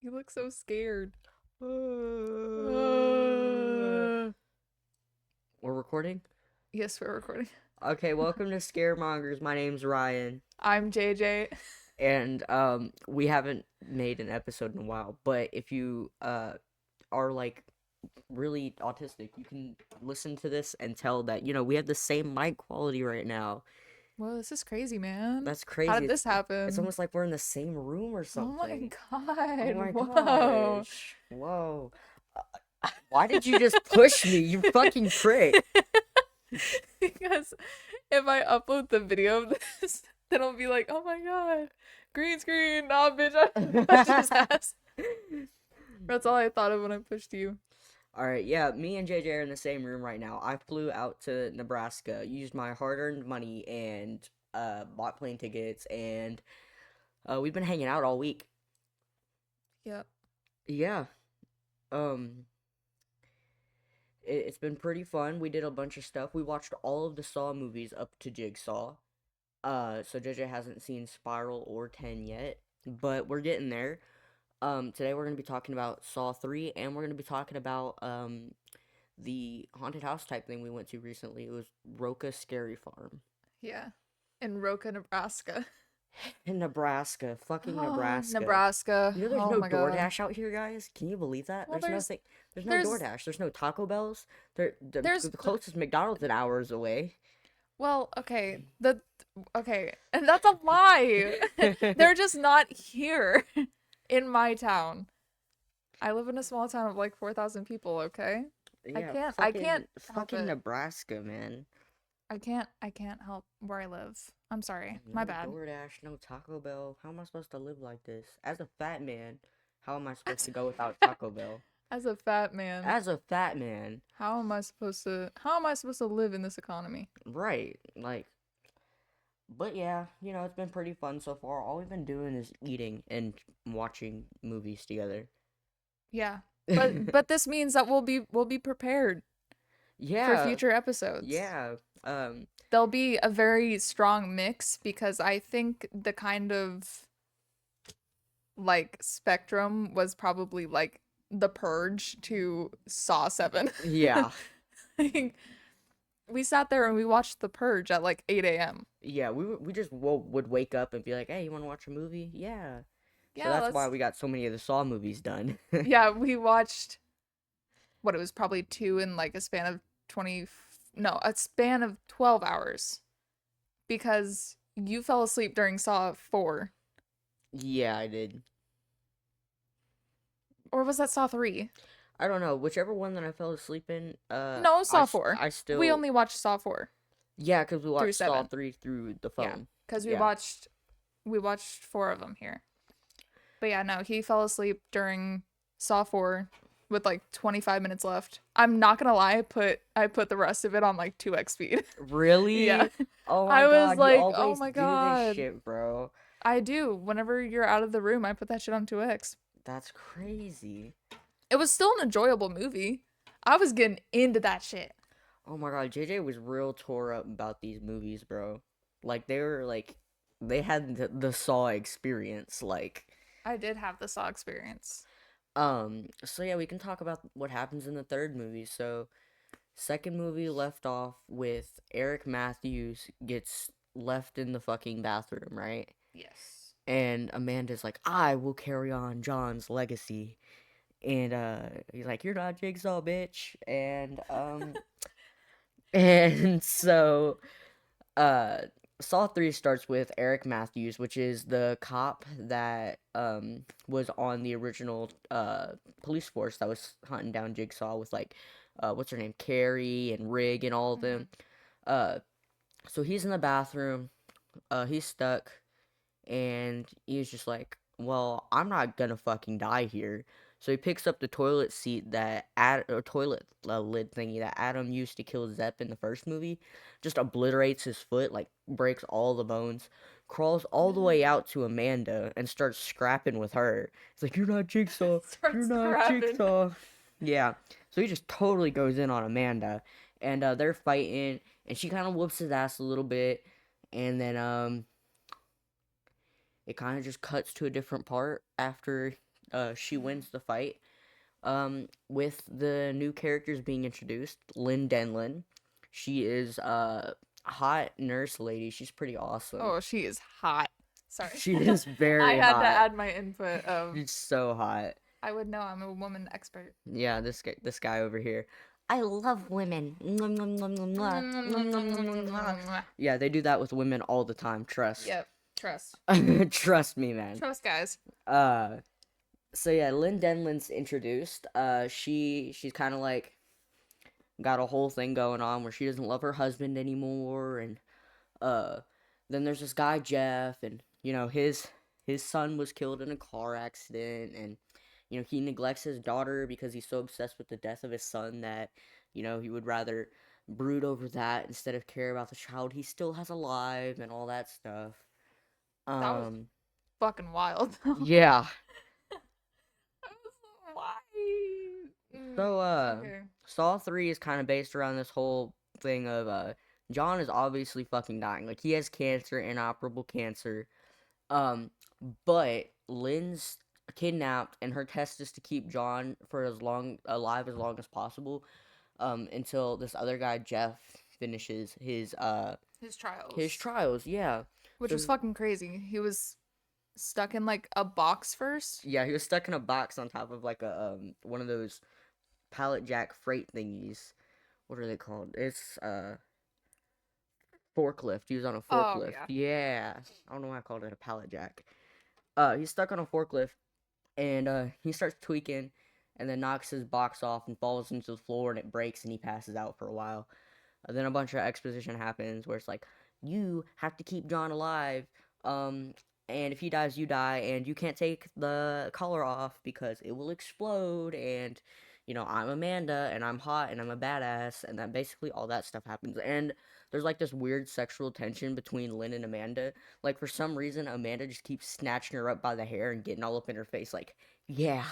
You look so scared. We're recording? Yes, we're recording. Okay, welcome to Scaremongers. My name's Ryan. I'm JJ. And we haven't made an episode in a while, but if you are like really autistic, you can listen to this and tell that, we have the same mic quality right now. Whoa, this is crazy, man. That's How crazy. did this It's happen? almost like we're in the same room or Oh my something. Oh god. my Whoa. gosh. Whoa. Why did you just push me, you fucking prick? Because if I upload the video of this, then I'll be like, oh my god. Green screen. Nah, bitch. I pushed his ass. That's all I thought of when I pushed you. Alright, yeah, me and JJ are in the same room right now. I flew out to Nebraska, used my hard-earned money, and bought plane tickets, and we've been hanging out all week. Yep. Yeah, um, it's been pretty fun. We did a bunch of stuff. We watched all of the Saw movies up to Jigsaw. So JJ hasn't seen Spiral or 10 yet, but we're getting there. Today we're gonna be talking about Saw 3, and we're gonna be talking about, the haunted house type thing we went to recently. It was Roca Scary Farm Yeah. In Roca, Nebraska. in Nebraska, fucking Oh, Nebraska. Nebraska. You know there's Oh no my god. DoorDash out here, guys. Can you believe that? Well, There's there's nothing. There's no there's DoorDash. There's no Taco Bells. There, there's the closest McDonald's an hours away. well, okay, and that's a lie. They're just not here in my town. I live in a small town of like 4,000 people, okay? Yeah, I can't help fucking it. Nebraska, man. I can't help where I live. I'm sorry. My No bad. DoorDash, no Taco Bell. How am I supposed to live like this? As a fat man, how am I supposed to go without Taco Bell? As a fat man, As a fat man, how am I supposed to live in this economy? right, like, but yeah, it's been pretty fun so far. All we've been doing is eating and watching movies together. Yeah. But this means that we'll be prepared for Yeah, future episodes. yeah, um, There'll be a very strong mix because I think the kind of like spectrum was probably like The Purge to Saw 7. yeah, Like, we sat there and we watched The Purge at like 8 a.m. yeah, we just would wake up and be like, hey, you want to watch a movie? Yeah. So Yeah, that's why let's. we got so many of the Saw movies done. Yeah, we watched what it was probably two in like a span of 20. No, a span of 12 hours because you fell asleep during Saw 4. Yeah, I did. Or was that Saw 3? I don't know, whichever one that I fell asleep in, No, Saw 4. I We still, only watched Saw 4 yeah, because we through watched Saw 7. 3 through the Yeah, phone. because we Yeah. watched 4 of them here. But yeah, no, he fell asleep during Saw 4 with like 25 minutes left. I'm not gonna lie, I put the rest of it on like 2x speed. Yeah. Really? Oh my I was god, you like, oh always my do this god. shit, bro. I do. Whenever you're out of the room, I put that shit on 2x. That's crazy. It was still an enjoyable movie. I was getting into that shit. Oh my god, JJ was real tore up about these movies, bro. Like, they had the Saw experience, like. I did have the Saw experience. So yeah, we can talk about what happens in the third movie. So, second movie left off with Eric Matthews gets left in the fucking bathroom, right? Yes. And Amanda's like, I will carry on John's legacy. And he's like, you're not Jigsaw, bitch. And and so uh Saw 3 starts with Eric Matthews, which is the cop that was on the original police force that was hunting down Jigsaw with, like, what's her name, Carrie and Rig and all of Mm-hmm. them. So he's in the bathroom, he's stuck, and he's just like, well, I'm not gonna fucking die here. So he picks up the toilet seat or toilet lid thingy that Adam used to kill Zepp in the first movie, just obliterates his foot, like breaks all the bones, crawls all the way out to Amanda and starts scrapping with her. It's like, you're not Jigsaw, you're Starts not scrapping. Jigsaw. Yeah, so he just totally goes in on Amanda, and they're fighting, and she kind of whoops his ass a little bit, and then it kind of just cuts to a different part after she wins the fight. With the new characters being introduced, Lynn Denlin. She is a hot nurse lady. She's pretty awesome. Oh, she is hot. Sorry. She is I very had to hot. add my input of She's so hot. I would know I'm a woman expert. Yeah, this guy over here. I love women. Mwah, mwah, mwah, mwah, mwah. Mwah, mwah, mwah, mwah, mwah. Yeah, they do that with women all the time. Trust. Yep. Trust. Trust me, man. Trust, guys. So yeah, Lynn Denlin's introduced. She's kind of like got a whole thing going on where she doesn't love her husband anymore, and uh, then there's this guy Jeff, and his son was killed in a car accident, and he neglects his daughter because he's so obsessed with the death of his son that he would rather brood over that instead of care about the child he still has alive and all that stuff. That was fucking wild. Yeah. Why? So, Okay. Saw 3 is kind of based around this whole thing of, John is obviously fucking dying. Like, he has cancer, inoperable cancer. But Lynn's kidnapped, and her test is to keep John alive as long as possible, until this other guy, Jeff, finishes his trials. His trials, yeah. Which So- was fucking crazy. He was stuck in like a box first. Yeah, he was stuck in a box on top of like a one of those pallet jack freight thingies. What are they called? It's forklift. He was on a forklift. yeah. Yeah. I don't know why I called it a pallet jack. He's stuck on a forklift, and he starts tweaking, and then knocks his box off and falls into the floor, and it breaks, and he passes out for a while. Then a bunch of exposition happens where it's like, you have to keep John alive. And if he dies, you die, and you can't take the collar off because it will explode, and, I'm Amanda, and I'm hot, and I'm a badass, and that basically all that stuff happens. And there's, like, this weird sexual tension between Lynn and Amanda. Like, for some reason, Amanda just keeps snatching her up by the hair and getting all up in her face, like, yeah.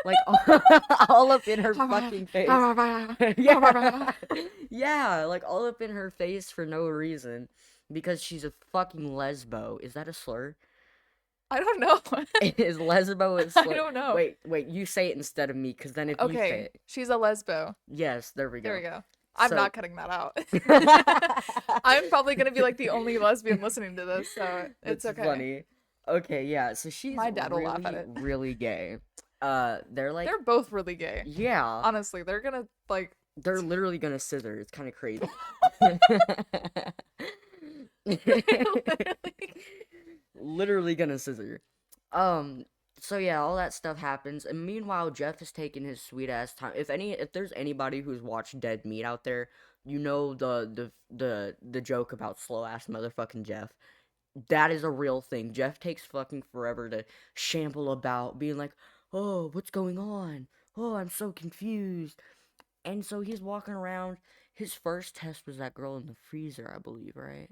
Like, all up in her fucking face. Yeah. Yeah, like, all up in her face for no reason. Because she's a fucking lesbo. Is that a slur? I don't know. Is lesbo a slur? I don't know. Wait, you say it instead of me, because then if you say Okay, it. she's a lesbo. Yes, there we go. There we go. I'm So- not cutting that out. I'm probably gonna be like the only lesbian listening to this, so it's That's okay. funny. Okay, yeah, so she's My dad will really, laugh at it. really gay. They're like, They're both really gay. yeah, Honestly, they're gonna like. they're literally gonna scissor. It's kind of crazy. Literally gonna scissor. So yeah, all that stuff happens, and meanwhile, Jeff is taking his sweet ass time. If there's anybody who's watched Dead Meat out there, the joke about slow ass motherfucking Jeff. That is a real thing. Jeff takes fucking forever to shamble about, being like, "Oh, what's going on? Oh, I'm so confused." And so he's walking around. His first test was that girl in the freezer, I believe, right?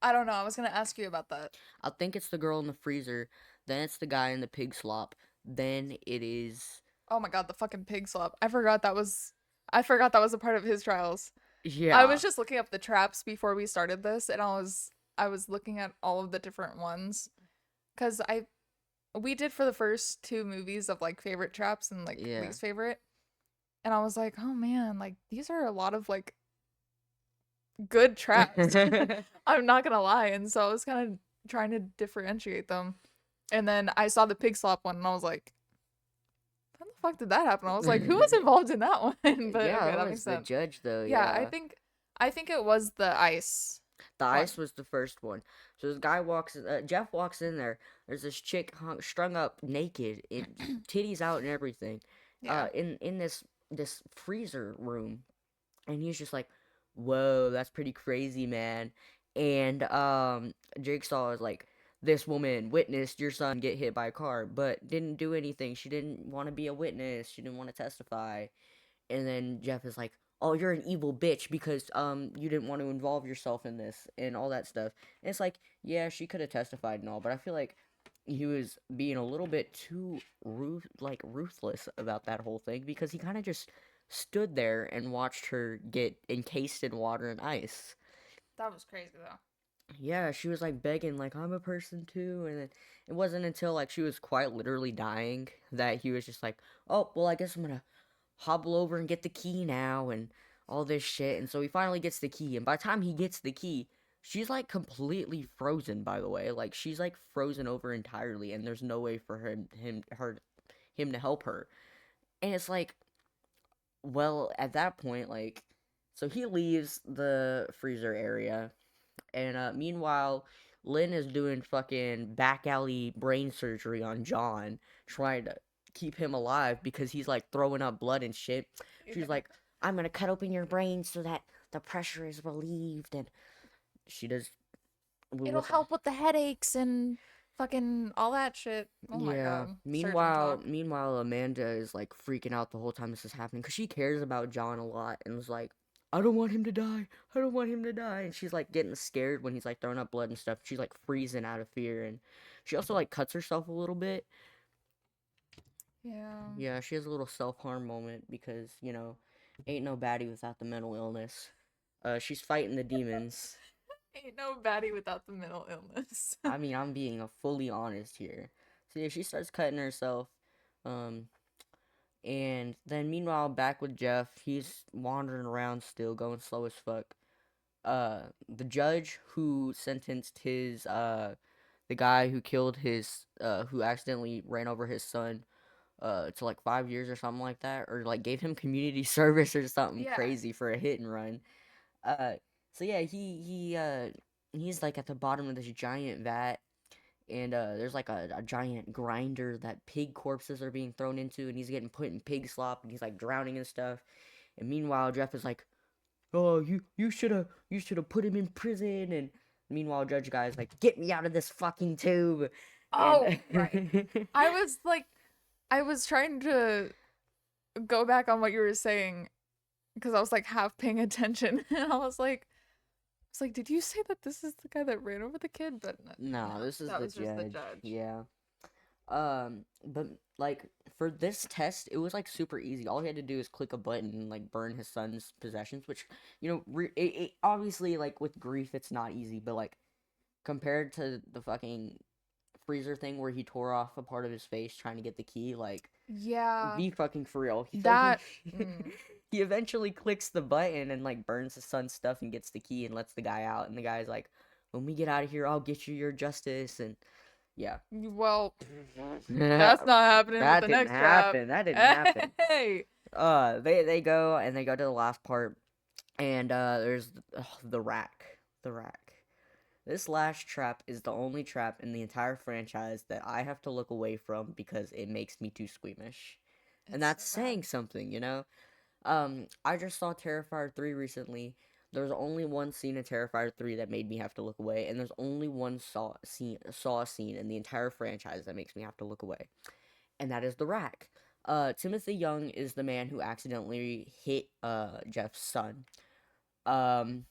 I don't know. I was gonna ask you about that. I think it's the girl in the freezer. Then it's the guy in the pig slop. Then it is. Oh my god, the fucking pig slop. I forgot that was a part of his trials. Yeah. I was just looking up the traps before we started this, and I was looking at all of the different ones, cause we did for the first 2 movies of like favorite traps and like Yeah. least favorite, and I was like, oh man, like these are a lot of like good traps. I'm not gonna lie, and so I was kind of trying to differentiate them, and then I saw the pig slop one, and I was like, how the fuck did that happen? I was like, who was involved in that one? But yeah, okay, that that was makes the sense. judge though. Yeah, Yeah. I think it was the ice. The What? ice was the first one. So this guy Jeff walks in there. There's this chick strung up naked, titties out and everything, Yeah. in this freezer room, and he's just like, "Whoa, that's pretty crazy, man." And Jigsaw is like, "This woman witnessed your son get hit by a car, but didn't do anything. She didn't want to be a witness. She didn't want to testify." And then Jeff is like, "Oh, you're an evil bitch because you didn't want to involve yourself in this and all that stuff." And it's like, yeah, she could have testified and all, but I feel like he was being a little bit too ruthless about that whole thing, because he kind of just stood there and watched her get encased in water and ice. That was crazy though. Yeah, she was like begging, like, I'm a person too. And then it wasn't until like she was quite literally dying that he was just like, oh, well, I guess I'm gonna hobble over and get the key now and all this shit. And so he finally gets the key. And by the time he gets the key, she's like completely frozen, by the way. Like, she's like frozen over entirely. And there's no way for him to help her. And it's like, well, at that point, like, so he leaves the freezer area and meanwhile, Lynn is doing fucking back alley brain surgery on John, trying to keep him alive because he's like throwing up blood and shit. She's like, I'm gonna cut open your brain so that the pressure is relieved. And she does. It'll With, help with the headaches and fucking all that shit. Oh my yeah. god. Surgeon talk. Meanwhile, Amanda is like freaking out the whole time this is happening because she cares about John a lot and was like, I don't want him to die. I don't want him to die. And she's like getting scared when he's like throwing up blood and stuff. She's like freezing out of fear. And she also like cuts herself a little bit. Yeah. Yeah, she has a little self harm moment because, ain't no baddie without the mental illness. She's fighting the demons. Ain't no baddie without the mental illness. I mean, I'm being fully honest here. So yeah, she starts cutting herself. Um, And then meanwhile, back with Jeff, he's wandering around still, going slow as fuck. The judge who sentenced the guy who killed who accidentally ran over his son, to like 5 years or something like that, or like gave him community service or something Yeah. crazy for a hit and run. Uh, so yeah, he's like at the bottom of this giant vat and there's like a giant grinder that pig corpses are being thrown into, and he's getting put in pig slop, and he's like drowning and stuff. And meanwhile, Jeff is like, "Oh, you should have put him in prison." And meanwhile, Judge Guy's like, "Get me out of this fucking tube." Oh, And right. I was like, I was trying to go back on what you were saying because I was like half paying attention, and I was like, did you say that this is the guy that ran over the kid? But no, no, this is that the was just the judge. judge. Yeah. But like for this test, it was like super easy. All he had to do is click a button and like burn his son's possessions, which it obviously like with grief it's not easy, but like compared to the fucking freezer thing where he tore off a part of his face trying to get the key, like Yeah, be fucking for real. that. Mm, He eventually clicks the button and like burns his son's stuff and gets the key and lets the guy out, and the guy's like, "When we get out of here, I'll get you your justice." And yeah. well, that's not happening with That the didn't next trap. happen. That didn't happen. Hey. They go to the last part, and there's the rack. The rack. This last trap is the only trap in the entire franchise that I have to look away from because it makes me too squeamish, and It's that's so bad. saying something, you know. I just saw Terrifier 3 recently. There's only one scene in Terrifier 3 that made me have to look away, and there's only one saw scene in the entire franchise that makes me have to look away, and that is the rack. Timothy Young is the man who accidentally hit Jeff's son. Um,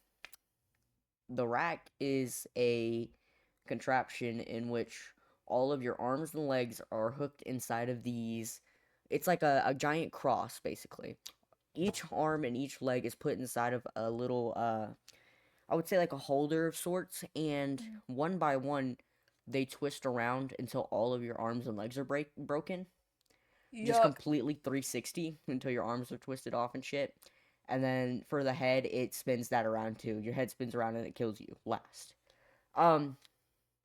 the rack is a contraption in which all of your arms and legs are hooked inside of these. It's like a giant cross, basically. Each arm and each leg is put inside of a little, I would say like a holder of sorts, and Mm. one by one, they twist around until all of your arms and legs are broken. Just Yuck. completely 360 until your arms are twisted off and shit. And then for the head, it spins that around too. Your head spins around and it kills you last. Um,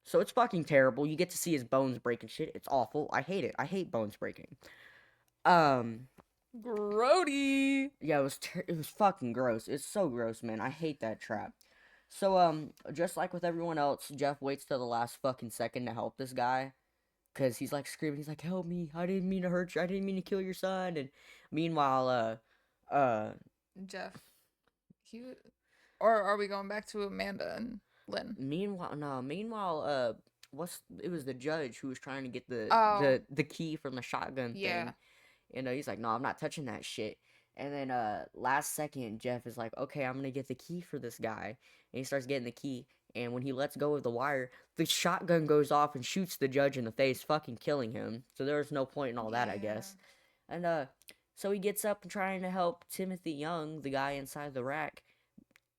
so it's fucking terrible. You get to see his bones break and shit. It's awful. I hate it. I hate bones breaking. Um, Grody. yeah, it was fucking gross. It's so gross, man. I hate that trap. So just like with everyone else, Jeff waits till the last fucking second to help this guy. Cause he's like screaming, he's like, "Help me! I didn't mean to hurt you. I didn't mean to kill your son." And meanwhile, Jeff. He. Or are we going back to Amanda and Lynn? meanwhile, no, meanwhile, it was the judge who was trying to get the Oh, the key from the shotgun yeah. thing. He's like, "No, I'm not touching that shit." And then last second, Jeff is like, "Okay, I'm gonna get the key for this guy." And he starts getting the key. And when he lets go of the wire, the shotgun goes off and shoots the judge in the face, fucking killing him. So there's no point in all that, I Yeah. guess. And so he gets up and trying to help Timothy Young, the guy inside the rack,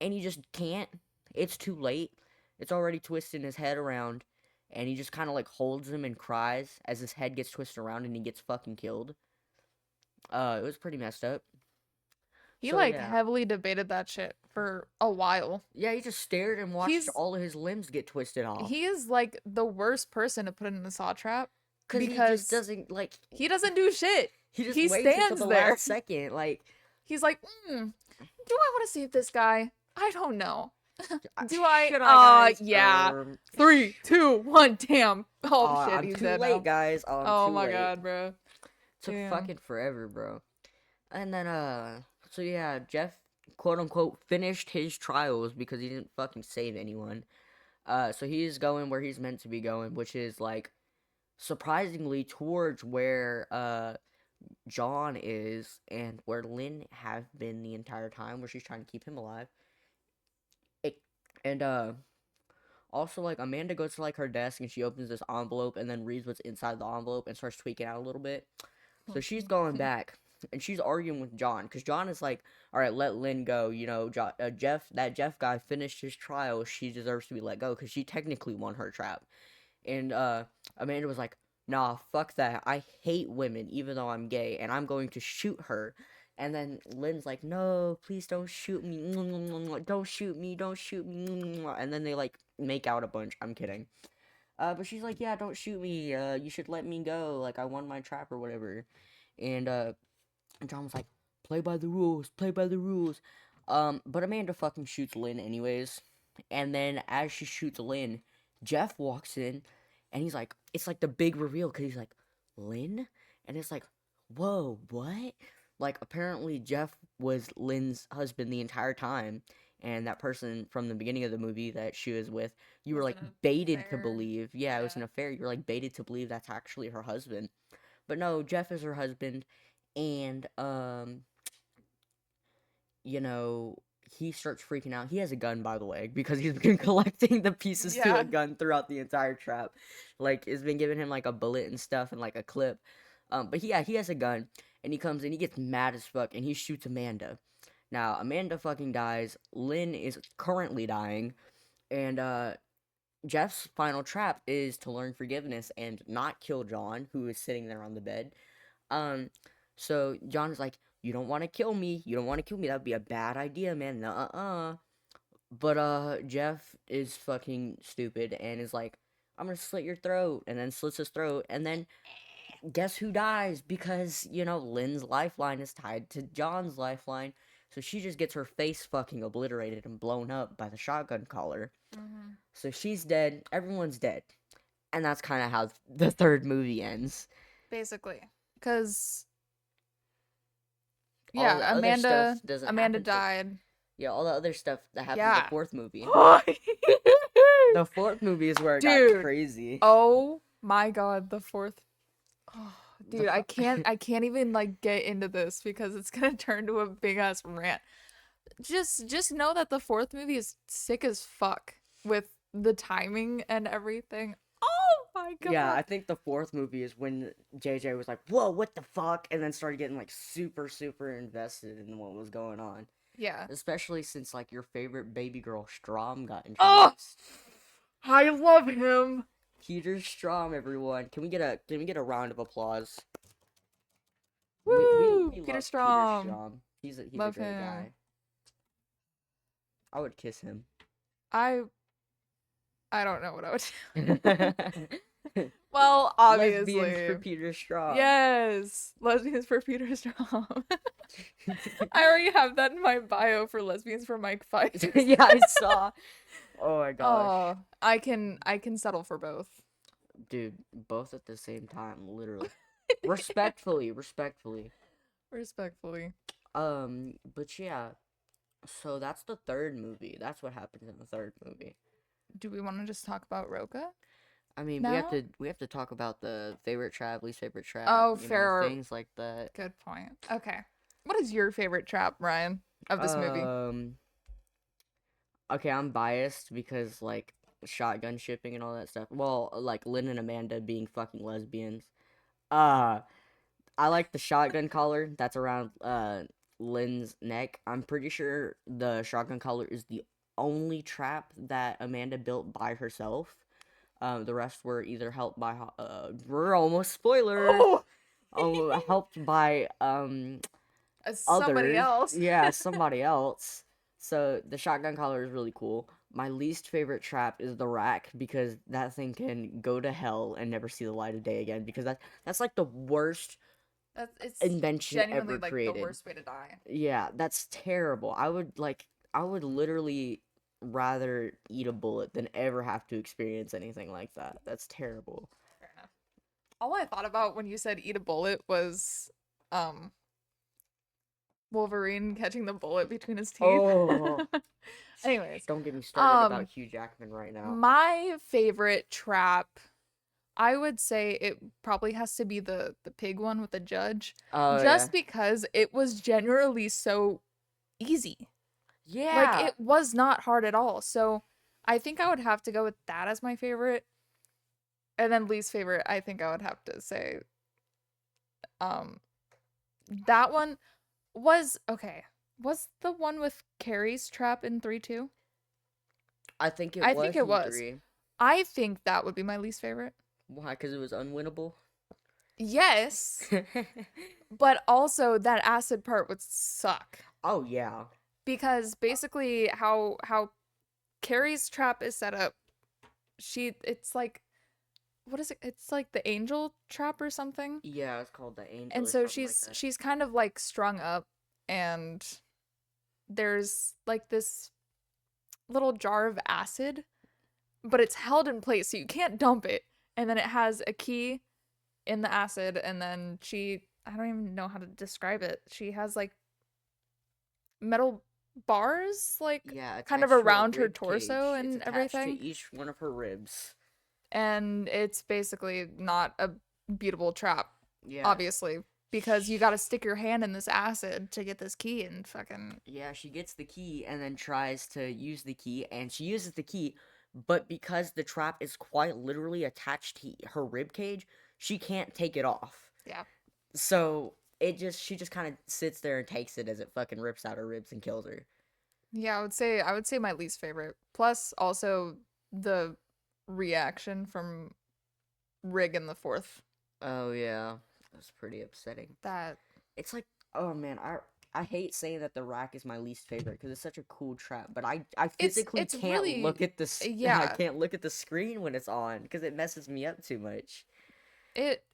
and he just can't. It's too late. It's already twisting his head around, and he just kind of like holds him and cries as his head gets twisted around and he gets fucking killed. It was pretty messed up. He So like yeah, heavily debated that shit for a while. yeah, he just stared and watched He's all of his limbs get twisted off. he is like the worst person to put in the saw trap Cause he just because doesn't like. he doesn't do shit. He just He waits until stands the there. last second. Like, He's like, do I want to save this guy? I don't know. Do should I, guys? Yeah. 3, 2, 1, damn. Oh shit, I'm he's too dead late, now. guys. I'm Oh too my late. god, bro. Took Damn. fucking forever, bro. And then, so yeah, Jeff, quote unquote, finished his trials because he didn't fucking save anyone. So he's going where he's meant to be going, which is like surprisingly towards where John is and where Lynn have been the entire time, where she's trying to keep him alive. And also, like, Amanda goes to like her desk and she opens this envelope and then reads what's inside the envelope and starts tweaking out a little bit. So she's going back and she's arguing with John because John is like, all right, let Lynn go. You know, that Jeff guy finished his trial. She deserves to be let go because she technically won her trap. And Amanda was like, nah, fuck that. I hate women even though I'm gay and I'm going to shoot her. And then Lynn's like, no, please don't shoot me. Don't shoot me. Don't shoot me. And then they like make out a bunch. I'm kidding. But she's like, yeah, don't shoot me. You should let me go. Like, I won my trap or whatever. And John was like, play by the rules. Play by the rules. But Amanda fucking shoots Lynn anyways. And then as she shoots Lynn, Jeff walks in. And he's like, it's like the big reveal. Because he's like, Lynn? And it's like, whoa, what? Like, apparently Jeff was Lynn's husband the entire time. And that person from the beginning of the movie that she was with, you were Was like it an baited to affair? believe. Yeah, it was an Yeah. affair. You were like baited to believe that's actually her husband. But no, Jeff is her husband. And, you know, he starts freaking out. He has a gun, by the way, because he's been collecting the pieces to Yeah. a gun throughout the entire trap. Like, it's been giving him like a bullet and stuff and like a clip. But yeah, he has a gun, and he comes in, he gets mad as fuck, and he shoots Amanda. Now, Amanda fucking dies. Lynn is currently dying, and Jeff's final trap is to learn forgiveness and not kill John, who is sitting there on the bed. Um, so John is like, you don't want to kill me. You don't want to kill me. That would be a bad idea, man. Nuh-uh. But Jeff is fucking stupid and is like, I'm gonna slit your throat, and then slits his throat, and then guess who dies? Because, you know, Lynn's lifeline is tied to John's lifeline. So she just gets her face fucking obliterated and blown up by the shotgun collar. Mm-hmm. So she's dead. Everyone's dead. And that's kind of how the third movie ends. Basically, because All the yeah, other stuff doesn't Amanda happen. died. Yeah, all the other stuff that happens in Yeah. the fourth movie. Dude, The fourth movie is where it got crazy. oh my god, the fourth. Oh, The dude, I fu- can't even like get into this because it's gonna turn to a big ass rant. Just know that the fourth movie is sick as fuck with the timing and everything. Oh my god. Yeah, I think the fourth movie is when JJ was like, whoa, what the fuck? And then started getting like super, super invested in what was going on. Yeah. Especially since like your favorite baby girl Strom got Oh, introduced. I love him. Peter Strom, everyone. Can we get a round of applause? Woo! We Peter love Strom. Peter Strom. He's a Love great him. guy. I would kiss him. I don't know what I would do. Well, obviously. Lesbians for Peter Strom. Yes, lesbians for Peter Strom. I already have that in my bio for lesbians for Mike Fight. Yeah, I saw. Oh my gosh. Oh, I can settle for both. Dude, both at the same time, literally. Respectfully. Respectfully. But yeah. So that's the third movie. That's what happens in the third movie. Do we want to just talk about Roca? I mean, No? we have to talk about the favorite trap, least favorite trap. Oh, you know, fair. things like that. Good point. Okay. What is your favorite trap, Ryan, of this movie? Okay, I'm biased because like shotgun shipping and all that stuff. Well, like Lynn and Amanda being fucking lesbians. I like the shotgun collar that's around Lynn's neck. I'm pretty sure the shotgun collar is the only trap that Amanda built by herself. The rest were either helped by we're almost spoilers. Oh, Helped by somebody others. else. Yeah, somebody else. So the shotgun collar is really cool. My least favorite trap is the rack because that thing can go to hell and never see the light of day again because that's like the worst It's invention genuinely ever like the created. worst way to die. Yeah, that's terrible. I would literally rather eat a bullet than ever have to experience anything like that. That's terrible. Fair enough. All I thought about when you said eat a bullet was um Wolverine catching the bullet between his teeth. Oh, Anyways, don't get me started about um Hugh Jackman right now. my favorite trap, I would say it probably has to be the pig one with the judge, Oh yeah. just because it was generally so easy. Like Yeah. it was not hard at all. So I think I would have to go with that as my favorite. And then least favorite, I think I would have to say um that one was okay. Was the one with Carrie's trap in 3-2? I think it I think was it in was. 3. I think that would be my least favorite. Why? Because it was unwinnable? Yes, but also that acid part would suck Oh, yeah. because basically how Carrie's trap is set up, it's like what is it? It's like the angel trap or something. Yeah, it's called the Angel And or so something like that. she's kind of like strung up and there's like this little jar of acid, but it's held in place so you can't dump it. And then it has a key in the acid and then I don't even know how to describe it. She has like metal bars like Yeah, kind of attached to her around her rib torso cage. It's and attached to everything. each one of her ribs. And it's basically not a beatable trap, Yeah. obviously, because you got to stick your hand in this acid to get this key and fucking. Yeah, she gets the key and then tries to use the key, and she uses the key, but because the trap is quite literally attached to her rib cage, she can't take it off. Yeah. So she just kind of sits there and takes it as it fucking rips out her ribs and kills her. Yeah, I would say my least favorite. Plus also the reaction from Rig in the fourth. Oh yeah, that's pretty upsetting. That It's like, oh man, I hate saying that the rack is my least favorite because it's such a cool trap, but I physically it's can't really look at I yeah. can't look at the screen when it's on because it messes me up too much. It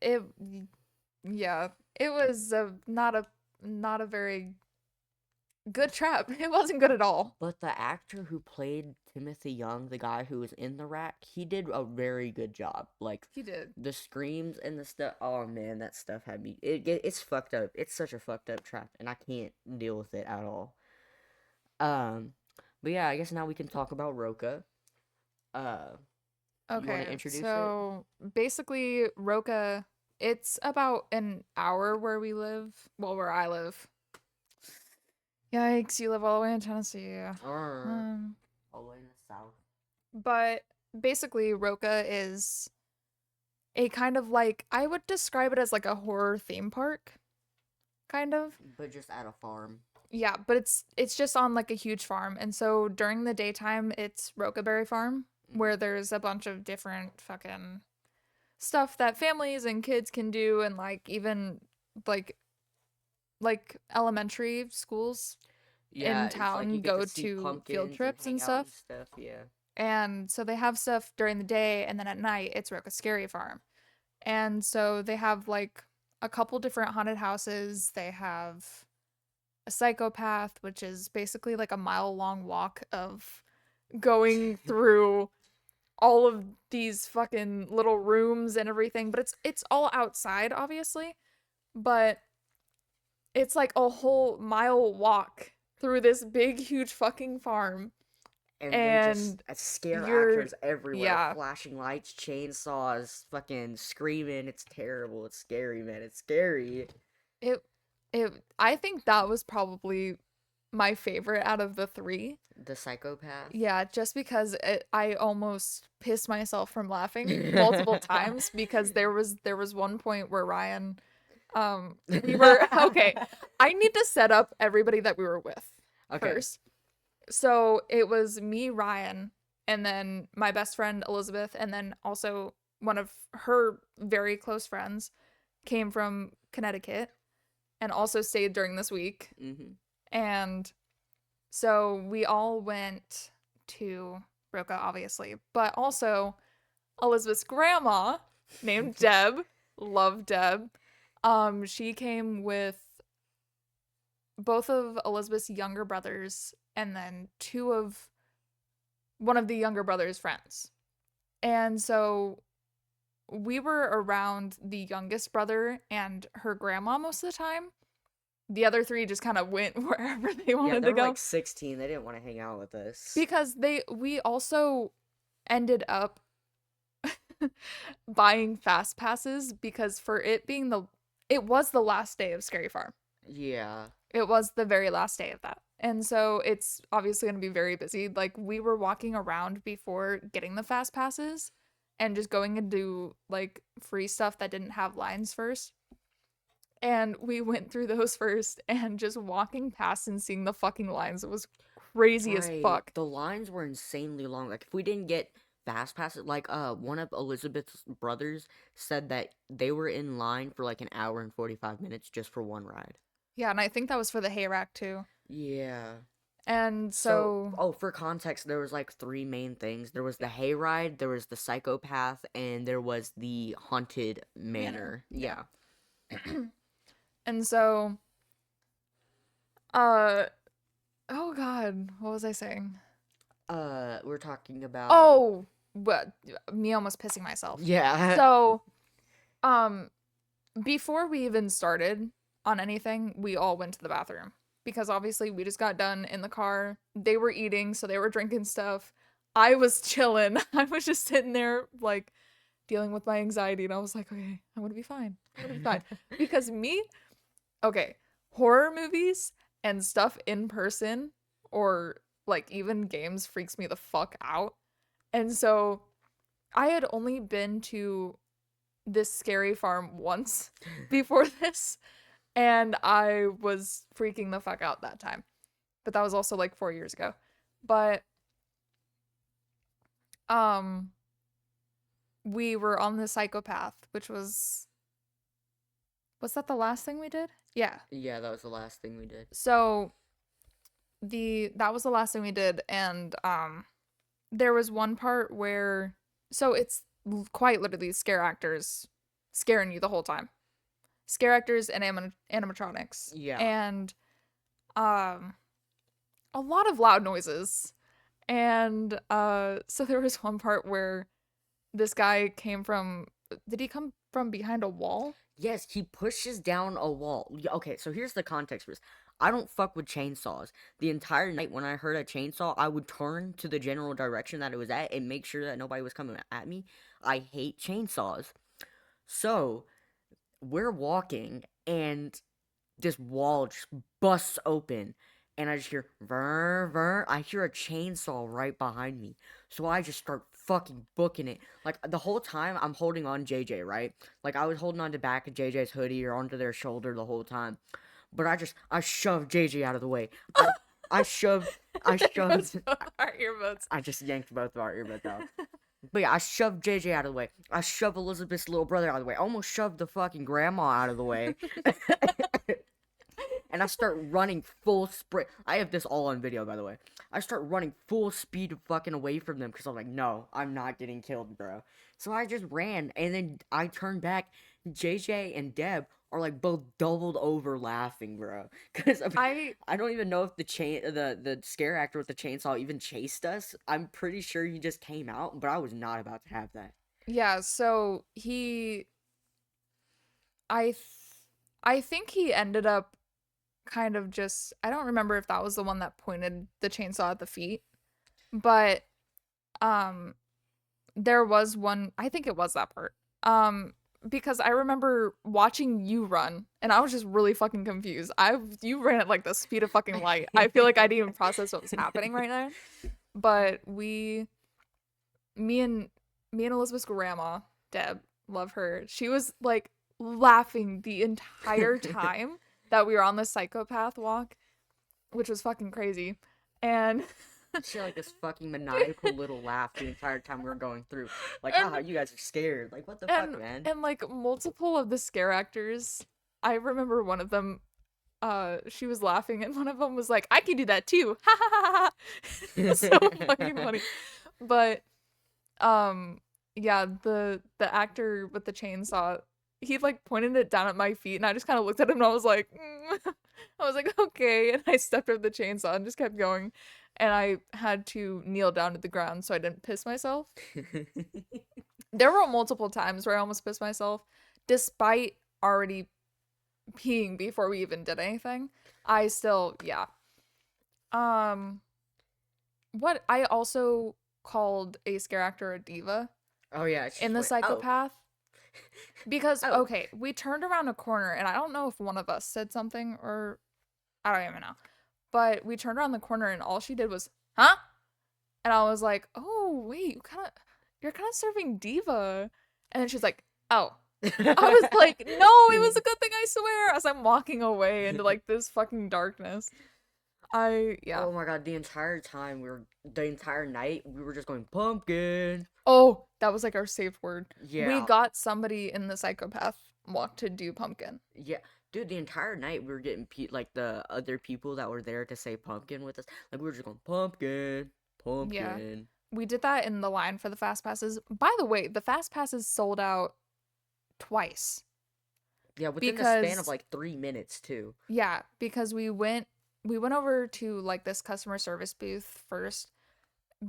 yeah. It was not a very good trap. It wasn't good at all. But the actor who played Timothy Young, the guy who was in the rack, he did a very good job. Like He did. the screams and the stuff. Oh man, that stuff had me. It's fucked up. It's such a fucked up trap, and I can't deal with it at all. Um, but yeah, I guess now we can talk about Roca. Uh, you want to Okay, introduce it? so basically, Roca, it's about an hour where we live. Well, where I live. Yikes, you live all the way in Tennessee. Or all the way in the south. But basically, Roca is a kind of like, I would describe it as like a horror theme park, kind of. But just at a farm. Yeah, but it's just on like a huge farm. And so during the daytime, it's Rocaberry Farm, where there's a bunch of different fucking stuff that families and kids can do and like even like elementary schools Yeah, in it's like town you get go to see to pumpkins field and trips hang and out stuff. stuff. Yeah. And so they have stuff during the day and then at night it's Roca Scary Farm. And so they have like a couple different haunted houses. They have a psychopath, which is basically like a mile-long walk of going through all of these fucking little rooms and everything, but it's all outside obviously, but it's like a whole mile walk through this big huge fucking farm And they just and scare you're actors everywhere, yeah, flashing lights, chainsaws, fucking screaming. It's terrible. It's scary, man. It's scary. it it I think that was probably my favorite out of the three. The psychopath. Yeah, just because I almost pissed myself from laughing multiple times because there was one point where Ryan, we were okay. I need to set up everybody that we were with Okay. first. So it was me, Ryan, and then my best friend Elizabeth, and then also one of her very close friends came from Connecticut and also stayed during this week. Mm-hmm. And so we all went to Roca, obviously, but also Elizabeth's grandma named Deb, love Deb. She came with both of Elizabeth's younger brothers and then two of one of the younger brother's friends. And so we were around the youngest brother and her grandma most of the time. The other three just kind of went wherever they Yeah, wanted they to were go like 16. They didn't want to hang out with us. because we also ended up buying fast passes because for it being it was the last day of Scary Farm. Yeah. It was the very last day of that. And so it's obviously going to be very busy. Like we were walking around before getting the fast passes and just going and do like free stuff that didn't have lines first. And we went through those first and just walking past and seeing the fucking lines. It was crazy as Right. fuck. The lines were insanely long. Like if we didn't get fast passes, like one of Elizabeth's brothers said that they were in line for like an hour and 45 minutes just for one ride. Yeah, and I think that was for the hay rack too. Yeah. And So, so oh, for context, there was like three main things. There was the hayride, there was the psychopath, and there was the haunted manor. Yeah. Yeah. And so uh oh god, what was I saying? We're talking about. Oh, what me almost pissing myself. Yeah. So, um before we even started on anything, we all went to the bathroom because obviously we just got done in the car. They were eating, so they were drinking stuff. I was chilling. I was just sitting there like dealing with my anxiety and I was like, "Okay, I'm going to be fine. I'm going to be fine." Because okay, horror movies and stuff in person or like even games freaks me the fuck out. And so I had only been to this scary farm once before this, and I was freaking the fuck out that time. But that was also like 4 years ago. But um we were on the psychopath, which was that the last thing we did? Yeah. Yeah, that was the last thing we did. So that was the last thing we did, and there was one part where so it's quite literally scare actors scaring you the whole time. Scare actors and animatronics. Yeah. And um a lot of loud noises. And so there was one part where this guy came from did he come from behind a wall? Yes, he pushes down a wall. Okay, so here's the context for this. I don't fuck with chainsaws. The entire night when I heard a chainsaw, I would turn to the general direction that it was at and make sure that nobody was coming at me. I hate chainsaws. So, we're walking and this wall just busts open and I just hear ver ver. I hear a chainsaw right behind me. So I just start fucking booking it. Like the whole time I'm holding on JJ, right? Like I was holding on to back of JJ's hoodie or onto their shoulder the whole time. But I shoved JJ out of the way. I shoved I shoved Our earbuds. I just yanked both of our earbuds out. But yeah, I shoved JJ out of the way. I shoved Elizabeth's little brother out of the way. I almost shoved the fucking grandma out of the way. And I start running full sprint. I have this all on video, by the way. I start running full speed fucking away from them because I'm like, no, I'm not getting killed, bro. So I just ran, and then I turned back. JJ and Deb are like both doubled over laughing, bro. Because I don't even know if the scare actor with the chainsaw even chased us. I'm pretty sure he just came out, but I was not about to have that. Yeah, so I I think he ended up kind of just I don't remember if that was the one that pointed the chainsaw at the feet, but um there was one I think it was that part. Because I remember watching you run and I was just really fucking confused. You ran at like the speed of fucking light. I feel like I didn't even process what was happening right now. But me and Elizabeth's grandma, Deb, love her. She was like laughing the entire time that we were on the psychopath walk, which was fucking crazy. And She had like this fucking maniacal little laugh the entire time we were going through. Like, haha, and you guys are scared. Like, what the fuck, and man? and like multiple of the scare actors, I remember one of them, she was laughing and one of them was like, I can do that too. Ha ha ha ha. It was so fucking funny. But yeah, the actor with the chainsaw, he like pointed it down at my feet and I just kind of looked at him and I was like, I was like, okay, and I stepped up the chainsaw and just kept going, and I had to kneel down to the ground so I didn't piss myself. There were multiple times where I almost pissed myself despite already peeing before we even did anything. I still, yeah. um what I also called a scare actor a diva Oh yeah, it's in just the like, oh, psychopath. Because, oh. okay, we turned around a corner, and I don't know if one of us said something or I don't even know. But we turned around the corner, and all she did was, huh? And I was like, oh, wait, you're kind of serving diva. And then she's like, oh. I was like, no, it was a good thing, I swear, as I'm walking away into like this fucking darkness. Yeah. Oh my god, the entire night we were just going pumpkin. Oh, that was like our safe word. We Yeah, got somebody in the psychopath walk to do pumpkin. yeah, dude, the entire night we were getting like the other people that were there to say pumpkin with us. Like we were just going pumpkin, Yeah. pumpkin. We did that in the line for the fast passes. By the way, the fast passes sold out twice Yeah, within the span of because like 3 minutes too. yeah, because we went over to like this customer service booth first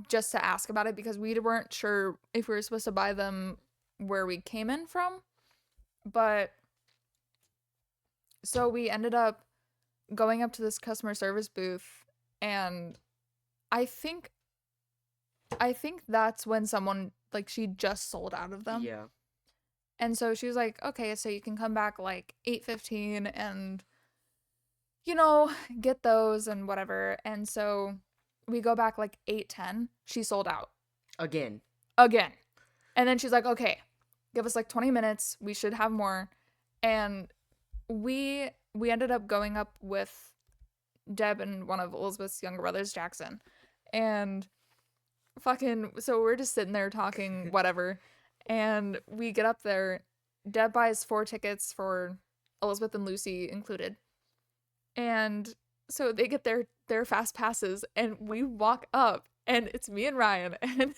just to ask about it because we weren't sure if we were supposed to buy them where we came in from. But so we ended up going up to this customer service booth, and I think that's when someone, like, she just sold out of them. Yeah. And so she was like, okay, so you can come back like 8:15 and, you know, get those and whatever. And so we go back like 8:10. She sold out Again. again. And then she's like, okay, give us like 20 minutes. We should have more. And we ended up going up with Deb and one of Elizabeth's younger brothers, Jackson. And fucking, so we're just sitting there talking, whatever. And we get up there. Deb buys 4 tickets for Elizabeth and Lucy included. And so they get their fast passes, and we walk up, and it's me and Ryan. And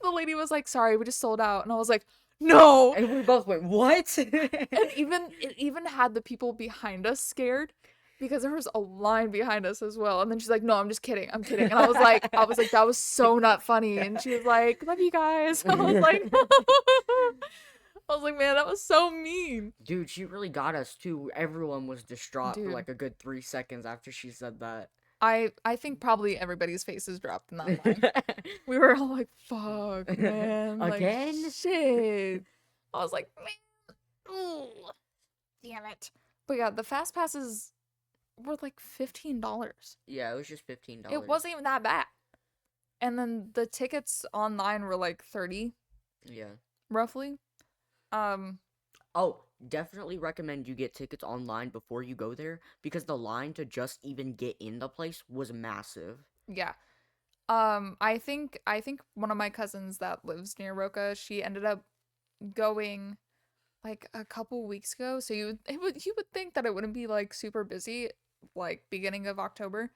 the lady was like, sorry, we just sold out. And I was like, no. And we both went, what? And it even had the people behind us scared because there was a line behind us as well. And then she's like, no, I'm just kidding. I'm kidding. And I was like, that was so not funny. And she was like, love you guys. I was like, I was like, man, that was so mean. Dude, she really got us too. Everyone was distraught for Dude. like a good 3 seconds after she said that. I think probably everybody's faces dropped in that line. We were all like, fuck, man. Again? Like, shit. I was like, man, ooh, damn it. But yeah, the fast passes were like $15. Yeah, it was just $15. It wasn't even that bad. And then the tickets online were like 30, Yeah. roughly. Oh, definitely recommend you get tickets online before you go there because the line to just even get in the place was massive. Yeah. I think one of my cousins that lives near Roca, she ended up going like a couple weeks ago. So you would think that it wouldn't be like super busy like beginning of October,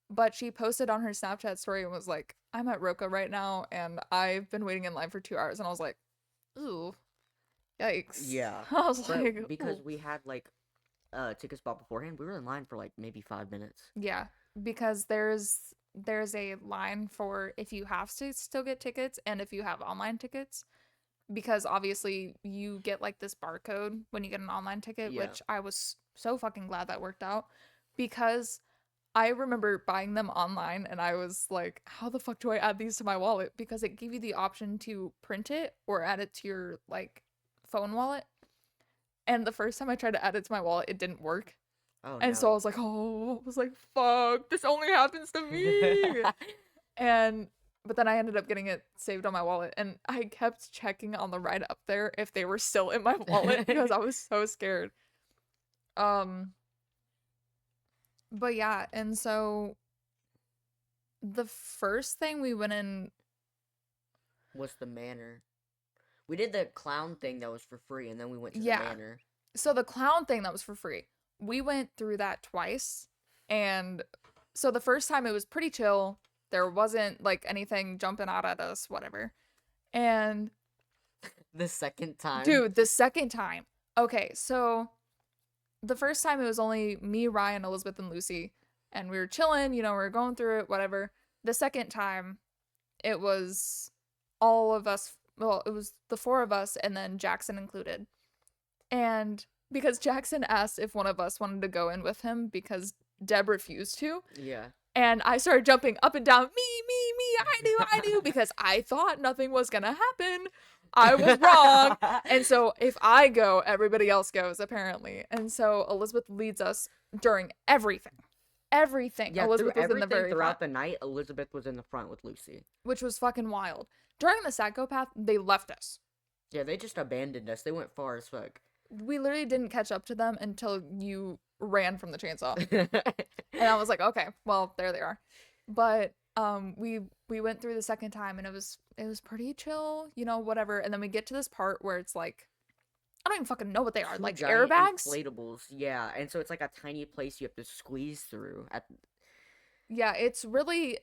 but she posted on her Snapchat story and was like, I'm at Roca right now and I've been waiting in line for 2 hours. And I was like, ooh, yikes. Yeah. I was But like, because ooh. we had like tickets bought beforehand, we were in line for like maybe 5 minutes. Yeah, because there's a line for if you have to still get tickets and if you have online tickets, because obviously you get like this barcode when you get an online ticket, Yeah. which I was so fucking glad that worked out because I remember buying them online and I was like, how the fuck do I add these to my wallet? Because it gave you the option to print it or add it to your like phone wallet. And the first time I tried to add it to my wallet, it didn't work. Oh And so I was like, fuck, this only happens to me. But then I ended up getting it saved on my wallet, and I kept checking on the ride up there if they were still in my wallet because I was so scared. But yeah, and so The first thing we went in, What's the manor? We did the clown thing that was for free, and then we went to the yeah. manor. So the clown thing that was for free, we went through that twice. And so the first time it was pretty chill. There wasn't like anything jumping out at us, whatever. And The second time. dude, the second time. Okay, so the first time it was only me, Ryan, Elizabeth, and Lucy. And we were chilling, we were going through it, whatever. The second time, it was all of us. Well, it was the four of us and then Jackson included. And because Jackson asked if one of us wanted to go in with him because Deb refused to. Yeah. And I started jumping up and down, me, I do, because I thought nothing was gonna happen. I was wrong. And so if I go, everybody else goes, apparently. And so Elizabeth leads us during everything. Everything. Yeah, Elizabeth through was in the everything very throughout front, the night, Elizabeth was in the front with Lucy. which was fucking wild. During the psychopath, they left us. Yeah, they just abandoned us. They went far as fuck. We literally didn't catch up to them until you ran from the chainsaw. And I was like, okay, well, there they are. But we went through the second time and it was pretty chill, whatever. And then we get to this part where it's like, I don't even fucking know what they are, Two like giant airbags. inflatables, yeah, and so it's like a tiny place you have to squeeze through. Yeah, it's really,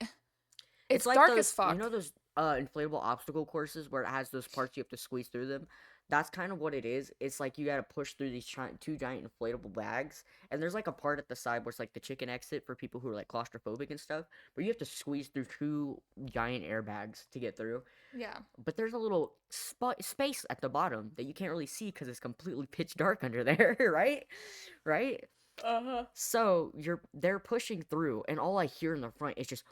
it's like dark those, as fuck. You know those inflatable obstacle courses where it has those parts you have to squeeze through them? That's kind of what it is. It's like you gotta push through these two giant inflatable bags, and there's like a part at the side where it's like the chicken exit for people who are like claustrophobic and stuff, where you have to squeeze through two giant airbags to get through. Yeah. But there's a little space at the bottom that you can't really see because it's completely pitch dark under there, right? Right? Uh-huh. So they're pushing through, and all I hear in the front is just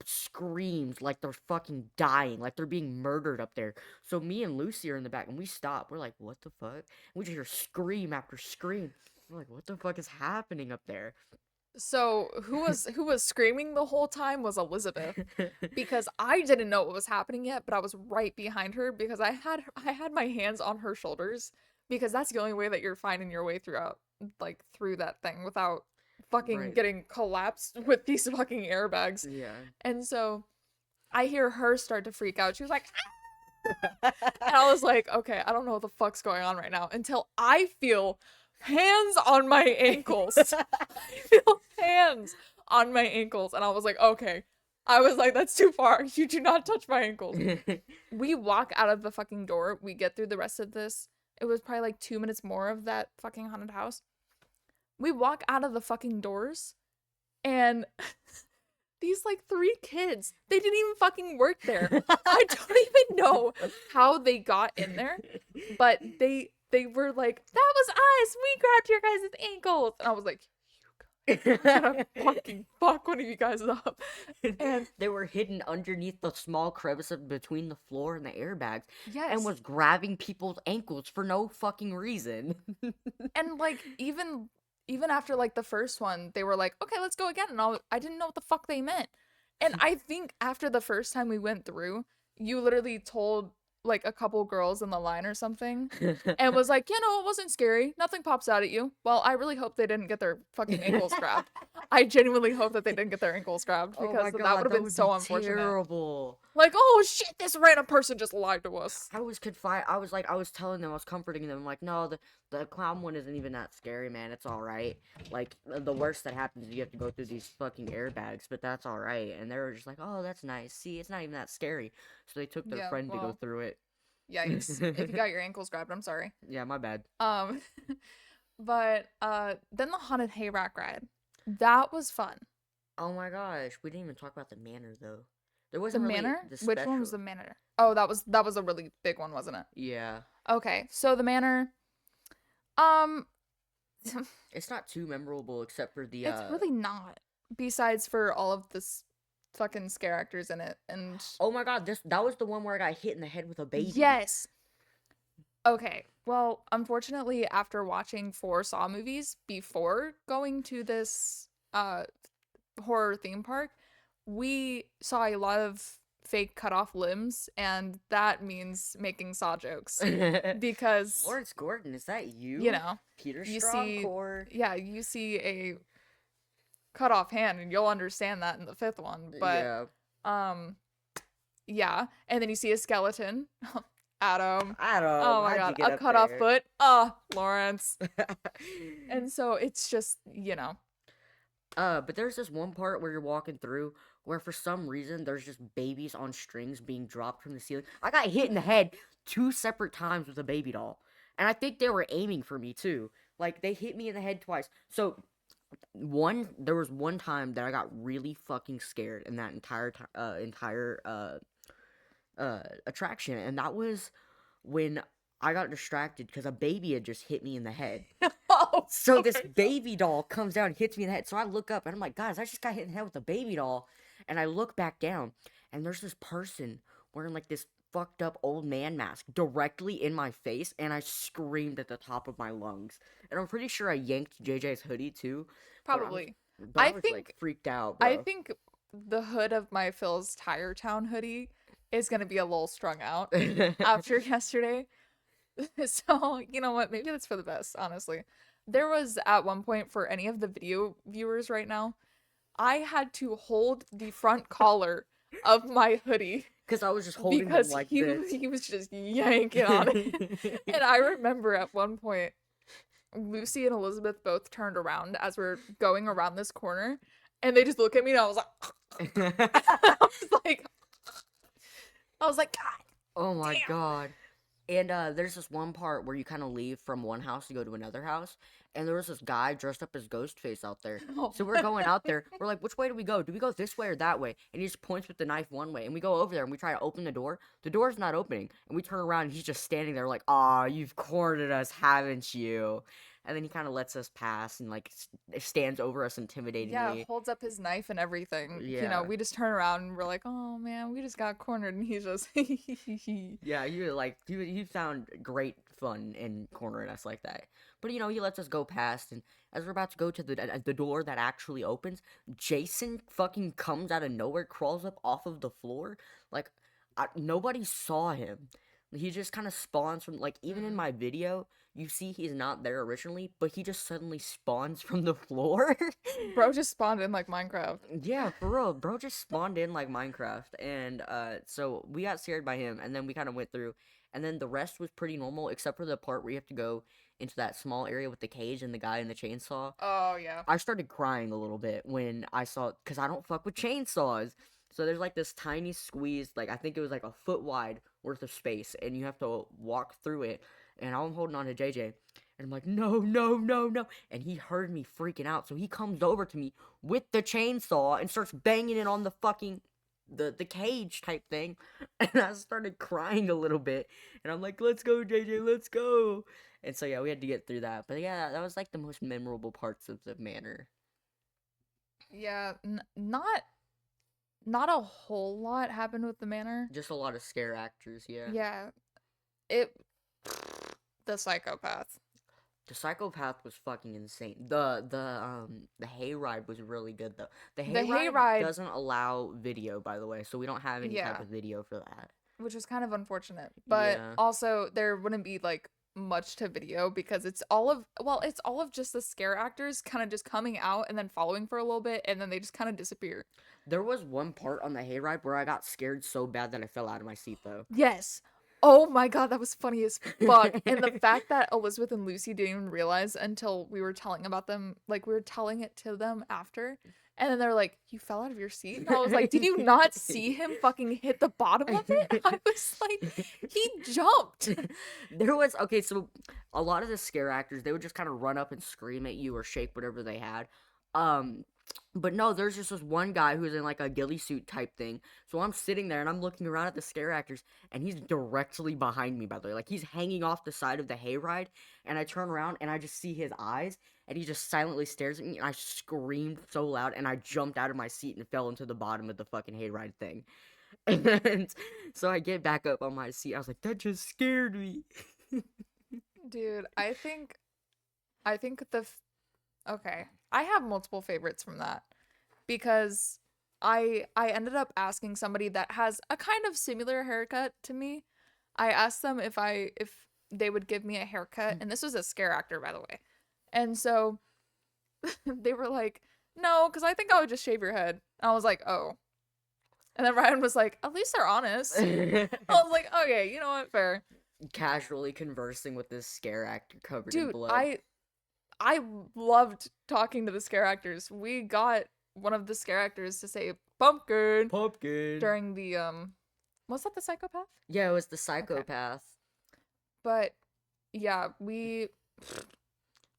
screams like they're fucking dying, like they're being murdered up there. So me and Lucy are in the back, and we stop. We're like, what the fuck? And we just hear scream after scream. We're like, what the fuck is happening up there? So who was screaming the whole time was Elizabeth, because I didn't know what was happening yet, but I was right behind her because I had my hands on her shoulders, because that's the only way that you're finding your way through that thing without fucking Right. getting collapsed with these fucking airbags. Yeah. And so I hear her start to freak out. She was like, "Ah!" And I was like, okay, I don't know what the fuck's going on right now, until I feel hands on my ankles. I feel hands on my ankles. And I was like, okay. I was like, that's too far. You do not touch my ankles. We walk out of the fucking door. We get through the rest of this. It was probably like 2 minutes more of that fucking haunted house. We walk out of the fucking doors, and these like 3 kids, they didn't even fucking work there. I don't even know how they got in there, but they were like, that was us, we grabbed your guys' ankles. And I was like, you gotta fucking fuck one of you guys up. And they were hidden underneath the small crevice between the floor and the airbags, yes, and was grabbing people's ankles for no fucking reason. and like even after like the first one, they were like, okay, let's go again. And I didn't know what the fuck they meant. And I think after the first time we went through, you literally told like a couple girls in the line or something and was like, it wasn't scary. Nothing pops out at you. Well, I really hope they didn't get their fucking ankles grabbed. I genuinely hope that they didn't get their ankles grabbed, Oh because my that God, would have been so unfortunate. terrible. Like, oh shit, this random person just lied to us. I was confined. I was telling them, I was comforting them. I'm like, no, the clown one isn't even that scary, man. It's all right. Like, the worst that happens is you have to go through these fucking airbags, but that's all right. And they were just like, oh, that's nice. See, it's not even that scary. So they took their friend to go through it. Yikes. If you got your ankles grabbed, I'm sorry. Yeah, my bad. But then the haunted hayrack ride. That was fun. Oh my gosh, we didn't even talk about the manor though. There The wasn't really manor? the Which one was special- the manor? Oh, that was a really big one, wasn't it? Yeah. Okay, so the manor, It's not too memorable except for the it's really not. Besides for all of this fucking scare actors in it, and Oh my God, that was the one where I got hit in the head with a baby. yes. Okay, well, unfortunately, after watching 4 Saw movies before going to this horror theme park, we saw a lot of fake cut off limbs, and that means making Saw jokes because Lawrence Gordon, is that you? Peter you Strongcore. you see a cut off hand, and you'll understand that in the 5th one. But Yeah. Yeah, and then you see a skeleton. Adam. Adam, Oh my how'd you god, get a up cut off there? foot. Lawrence. And so it's just, But there's this one part where you're walking through where for some reason there's just babies on strings being dropped from the ceiling. I got hit in the head 2 separate times with a baby doll. And I think they were aiming for me too. Like they hit me in the head twice. So there was one time that I got really fucking scared in that entire attraction, and that was when I got distracted because a baby had just hit me in the head. oh, So this okay. baby doll comes down and hits me in the head. So I look up and I'm like, guys, I just got hit in the head with a baby doll. And I look back down and there's this person wearing like this fucked up old man mask directly in my face. And I screamed at the top of my lungs. And I'm pretty sure I yanked JJ's hoodie too. But I was, Probably. but I I was like think freaked out, I bro. think the hood of my Phil's Tire Town hoodie is gonna be a little strung out after yesterday. So, you know what? Maybe that's for the best, honestly. There was at one point for any of the video viewers right now, I had to hold the front collar of my hoodie Because I was just holding him because like he this. he was just yanking on it. And I remember at one point Lucy and Elizabeth both turned around as we're going around this corner and they just look at me and I was like I was like God Oh my damn. god. And there's this one part where you kind of leave from one house to go to another house, and there was this guy dressed up as Ghostface out there. Oh. So we're going out there. We're like, which way do we go? Do we go this way or that way? And he just points with the knife one way, and we go over there and we try to open the door. The door's not opening, and we turn around and he's just standing there like, "Aw, you've cornered us, haven't you?" And then he kind of lets us pass and like stands over us Yeah, intimidatingly. holds up his knife and everything. Yeah. We just turn around and we're like, "Oh man, we just got cornered." And he's just Yeah, you found great fun in cornering us like that. But he lets us go past, and as we're about to go to the door that actually opens, Jason fucking comes out of nowhere, crawls up off of the floor. Like nobody saw him. He just kind of spawns from like even in Mm. my video, you see he's not there originally, but he just suddenly spawns from the floor. Bro just spawned in like Minecraft. Yeah, for real, bro just spawned in like Minecraft, and so we got scared by him, and then we kind of went through, and then the rest was pretty normal, except for the part where you have to go into that small area with the cage and the guy in the chainsaw. Oh yeah. I started crying a little bit when I saw, because I don't fuck with chainsaws. So there's like this tiny squeeze, like I think it was like a foot wide worth of space, and you have to walk through it. And I'm holding on to JJ, and I'm like, no, no, no, no. And he heard me freaking out, so he comes over to me with the chainsaw and starts banging it on the fucking the cage type thing. And I started crying a little bit, and I'm like, let's go, JJ, let's go. And so yeah, we had to get through that. But yeah, that was like the most memorable parts of the manor. Yeah, not a whole lot happened with the manor. Just a lot of scare actors, yeah. Yeah. It the psychopath. The psychopath was fucking insane. The hayride was really good though. The The hayride hayride, doesn't allow video, by the way, so we don't have any type yeah, of video for that. which is kind of unfortunate. But Yeah. also there wouldn't be like much to video because it's all of just the scare actors kind of just coming out and then following for a little bit and then they just kind of disappear. There was one part on the hayride where I got scared so bad that I fell out of my seat though. Yes. Oh my god, that was funny as fuck. And the fact that Elizabeth and Lucy didn't even realize until we were telling about them, like we were telling it to them after. And then they're like, "You fell out of your seat?" And I was like, "Did you not see him fucking hit the bottom of it?" I was like, "He jumped." There was okay, so a lot of the scare actors they would just kind of run up and scream at you or shake whatever they had. Um, but no, there's just this one guy who's in like a ghillie suit type thing. So I'm sitting there and I'm looking around at the scare actors, and he's directly behind me. By the way, like he's hanging off the side of the hayride, and I turn around and I just see his eyes, and he just silently stares at me, and I screamed so loud, and I jumped out of my seat and fell into the bottom of the fucking hayride thing. And so I get back up on my seat. I was like, that just scared me. Dude, I think okay. I have multiple favorites from that because I ended up asking somebody that has a kind of similar haircut to me. I asked them if they would give me a haircut, and this was a scare actor, by the way. And so they were like, "No, because I think I would just shave your head." I was like, "Oh." And then Ryan was like, at least they're honest. I was like, okay, you know what? Fair. Casually conversing with this scare actor covered in Dude, blood. I loved talking to the scare actors. We got one of the scare actors to say pumpkin Pumpkin. during the was that the psychopath? Yeah, it was the psychopath. But yeah, we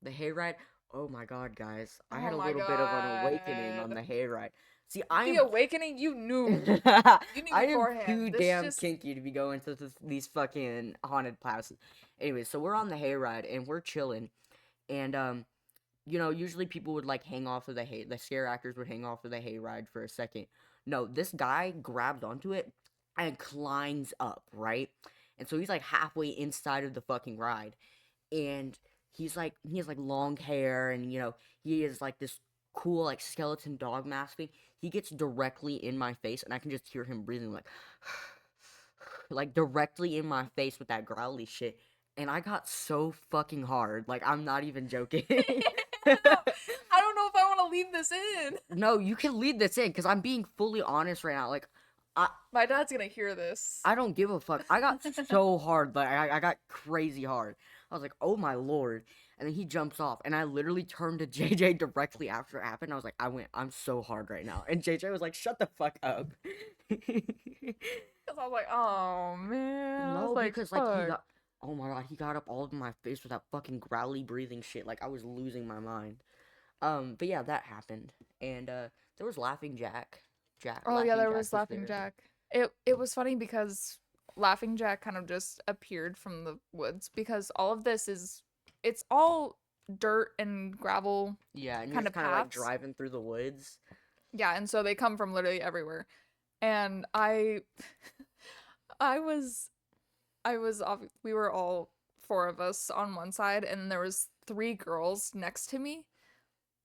The hayride. Oh my god, guys. I had oh a my little bit of an awakening on god. the hayride. See, I The am awakening you knew. You knew I am beforehand. too This damn just kinky to be going to these fucking haunted places. Anyway, so we're on the hayride and we're chilling. And you know, usually people would like hang off of the scare actors would hang off of the hayride for a second. No, this guy grabs onto it and climbs up, right? And so he's like halfway inside of the fucking ride. And he has like long hair, and you know, he is like this cool like skeleton dog mask thing. He gets directly in my face and I can just hear him breathing like like directly in my face with that growly shit. And I got so fucking hard. Like, I'm not even joking. I don't know if I want to leave this in. No, you can lead this in because I'm being fully honest right now. Like, My dad's gonna hear this. I don't give a fuck. I got so hard. Like, I got crazy hard. I was like, oh my lord. And then he jumps off. And I literally turned to JJ directly after it happened. I was like, I'm so hard right now. And JJ was like, shut the fuck up. Because I was like, oh man. I was No, like, because like he fuck. got oh my god, he got up all over my face with that fucking growly breathing shit. Like I was losing my mind. But yeah, that happened. And there was Laughing Jack. Oh yeah, Laughing there Jack was Laughing there. Jack. It was funny because Laughing Jack kind of just appeared from the woods because all of this is it's all dirt and gravel Yeah, and you're kind just of kind of like paths. driving through the woods. Yeah, and so they come from literally everywhere. And I was we were all four of us on one side and there was three girls next to me,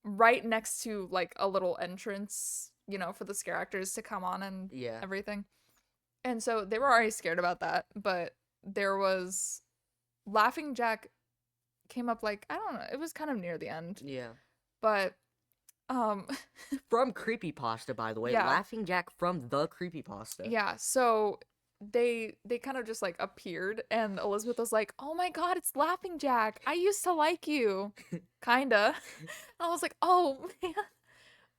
right next to like a little entrance, you know, for the scare actors to come on and Yeah. everything. And so they were already scared about that, but there was Laughing Jack came up like I don't know, it was kind of near the end. Yeah. But um From Creepypasta, by the way. yeah. Laughing Jack from the Creepypasta. Yeah, so they kind of just like appeared and Elizabeth was like, "Oh my god, it's Laughing Jack. I used to like you." Kinda. I was like, "Oh man."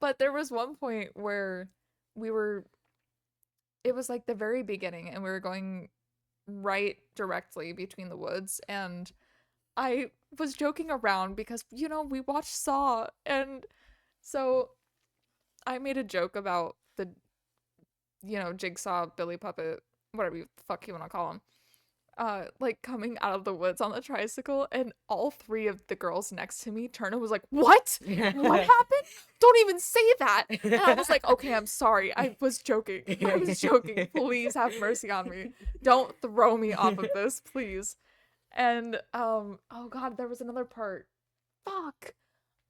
But there was one point where we were it was like the very beginning and we were going right directly between the woods and I was joking around because you know, we watched Saw and so I made a joke about the you know, Jigsaw, Billy Puppet, whatever the fuck you want to call him, like coming out of the woods on the tricycle, and all three of the girls next to me turned and was like, "What? What happened? Don't even say that." And I was like, "Okay, I'm sorry. I was joking. I was joking. Please have mercy on me. Don't throw me off of this, please." And oh god, there was another part. Fuck.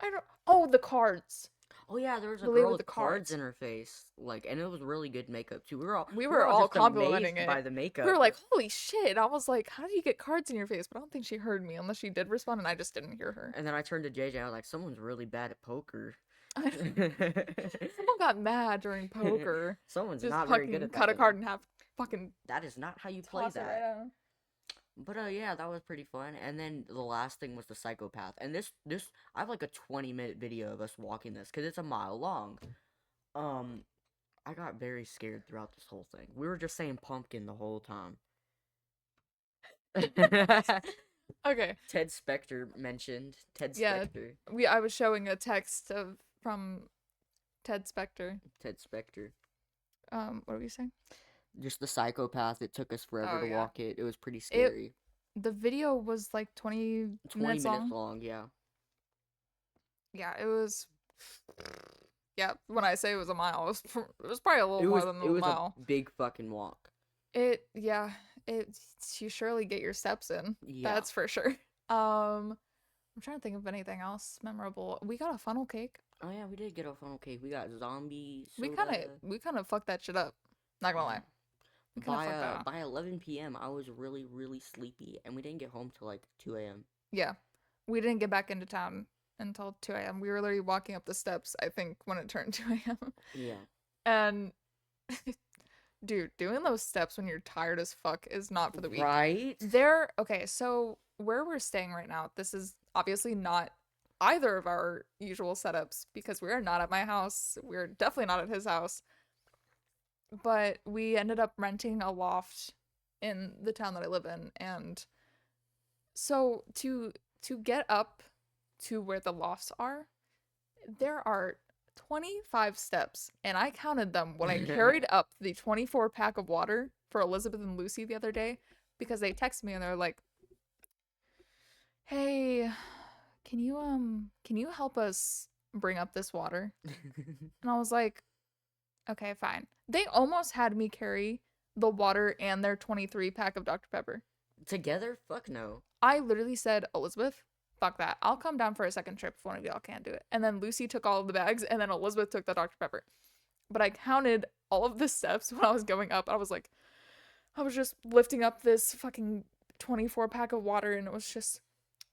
I don't. Oh, the cards. Oh yeah, there was a The lady girl with with the cards cards. in her face, like, and it was really good makeup too. We we were were all all just complimenting amazed by it. the makeup. We were like, holy shit. I was like, how do you get cards in your face? But I don't think she heard me unless she did respond and I just didn't hear her. And then I turned to JJ. I was like, someone's really bad at poker. Someone got mad during poker. Someone's Just not very good fucking at that cut a game. card in half. Fucking That is not how you play toss it right that. out. But yeah, that was pretty fun. And then the last thing was the psychopath. And this I have like a 20-minute video of us walking this because it's a mile long. I got very scared throughout this whole thing. We were just saying pumpkin the whole time. Okay. Ted Spector mentioned. Ted Yeah. Spector. I was showing a text from Ted Spector. Ted Spector. What were you saying? Just the psychopath. It took us forever Oh, to yeah. walk it. It was pretty scary. The video was like 20 minutes long. Yeah. Yeah, it was. Yeah, when I say it was a mile, it was probably a little more than It a was mile. a big fucking walk. Yeah, you surely get your steps in. Yeah. That's for sure. I'm trying to think of anything else memorable. We got a funnel cake. Oh yeah, we did get a funnel cake. We got zombie We soda. kind of fucked that shit up. Not gonna lie. We kind of fucked that up. By 11 p.m. I was really, really sleepy, and we didn't get home till like 2 a.m. Yeah, we didn't get back into town until 2 a.m. We were literally walking up the steps, I think, when it turned 2 a.m. Yeah. And Dude, doing those steps when you're tired as fuck is not for the weak. Right? Okay, so where we're staying right now, this is obviously not either of our usual setups because we are not at my house. We're definitely not at his house. But we ended up renting a loft in the town that I live in, and so to get up to where the lofts are, there are 25 steps, and I counted them when I carried up the 24 pack of water for Elizabeth and Lucy the other day because they texted me and they're like, "Hey, can you help us bring up this water?" And I was like, "Okay, fine." They almost had me carry the water and their 23 pack of Dr. Pepper. Together? Fuck no. I literally said, "Elizabeth, fuck that. I'll come down for a second trip if one of y'all can't do it." And then Lucy took all of the bags, and then Elizabeth took the Dr. Pepper. But I counted all of the steps when I was going up. I was like, I was just lifting up this fucking 24 pack of water, and it was just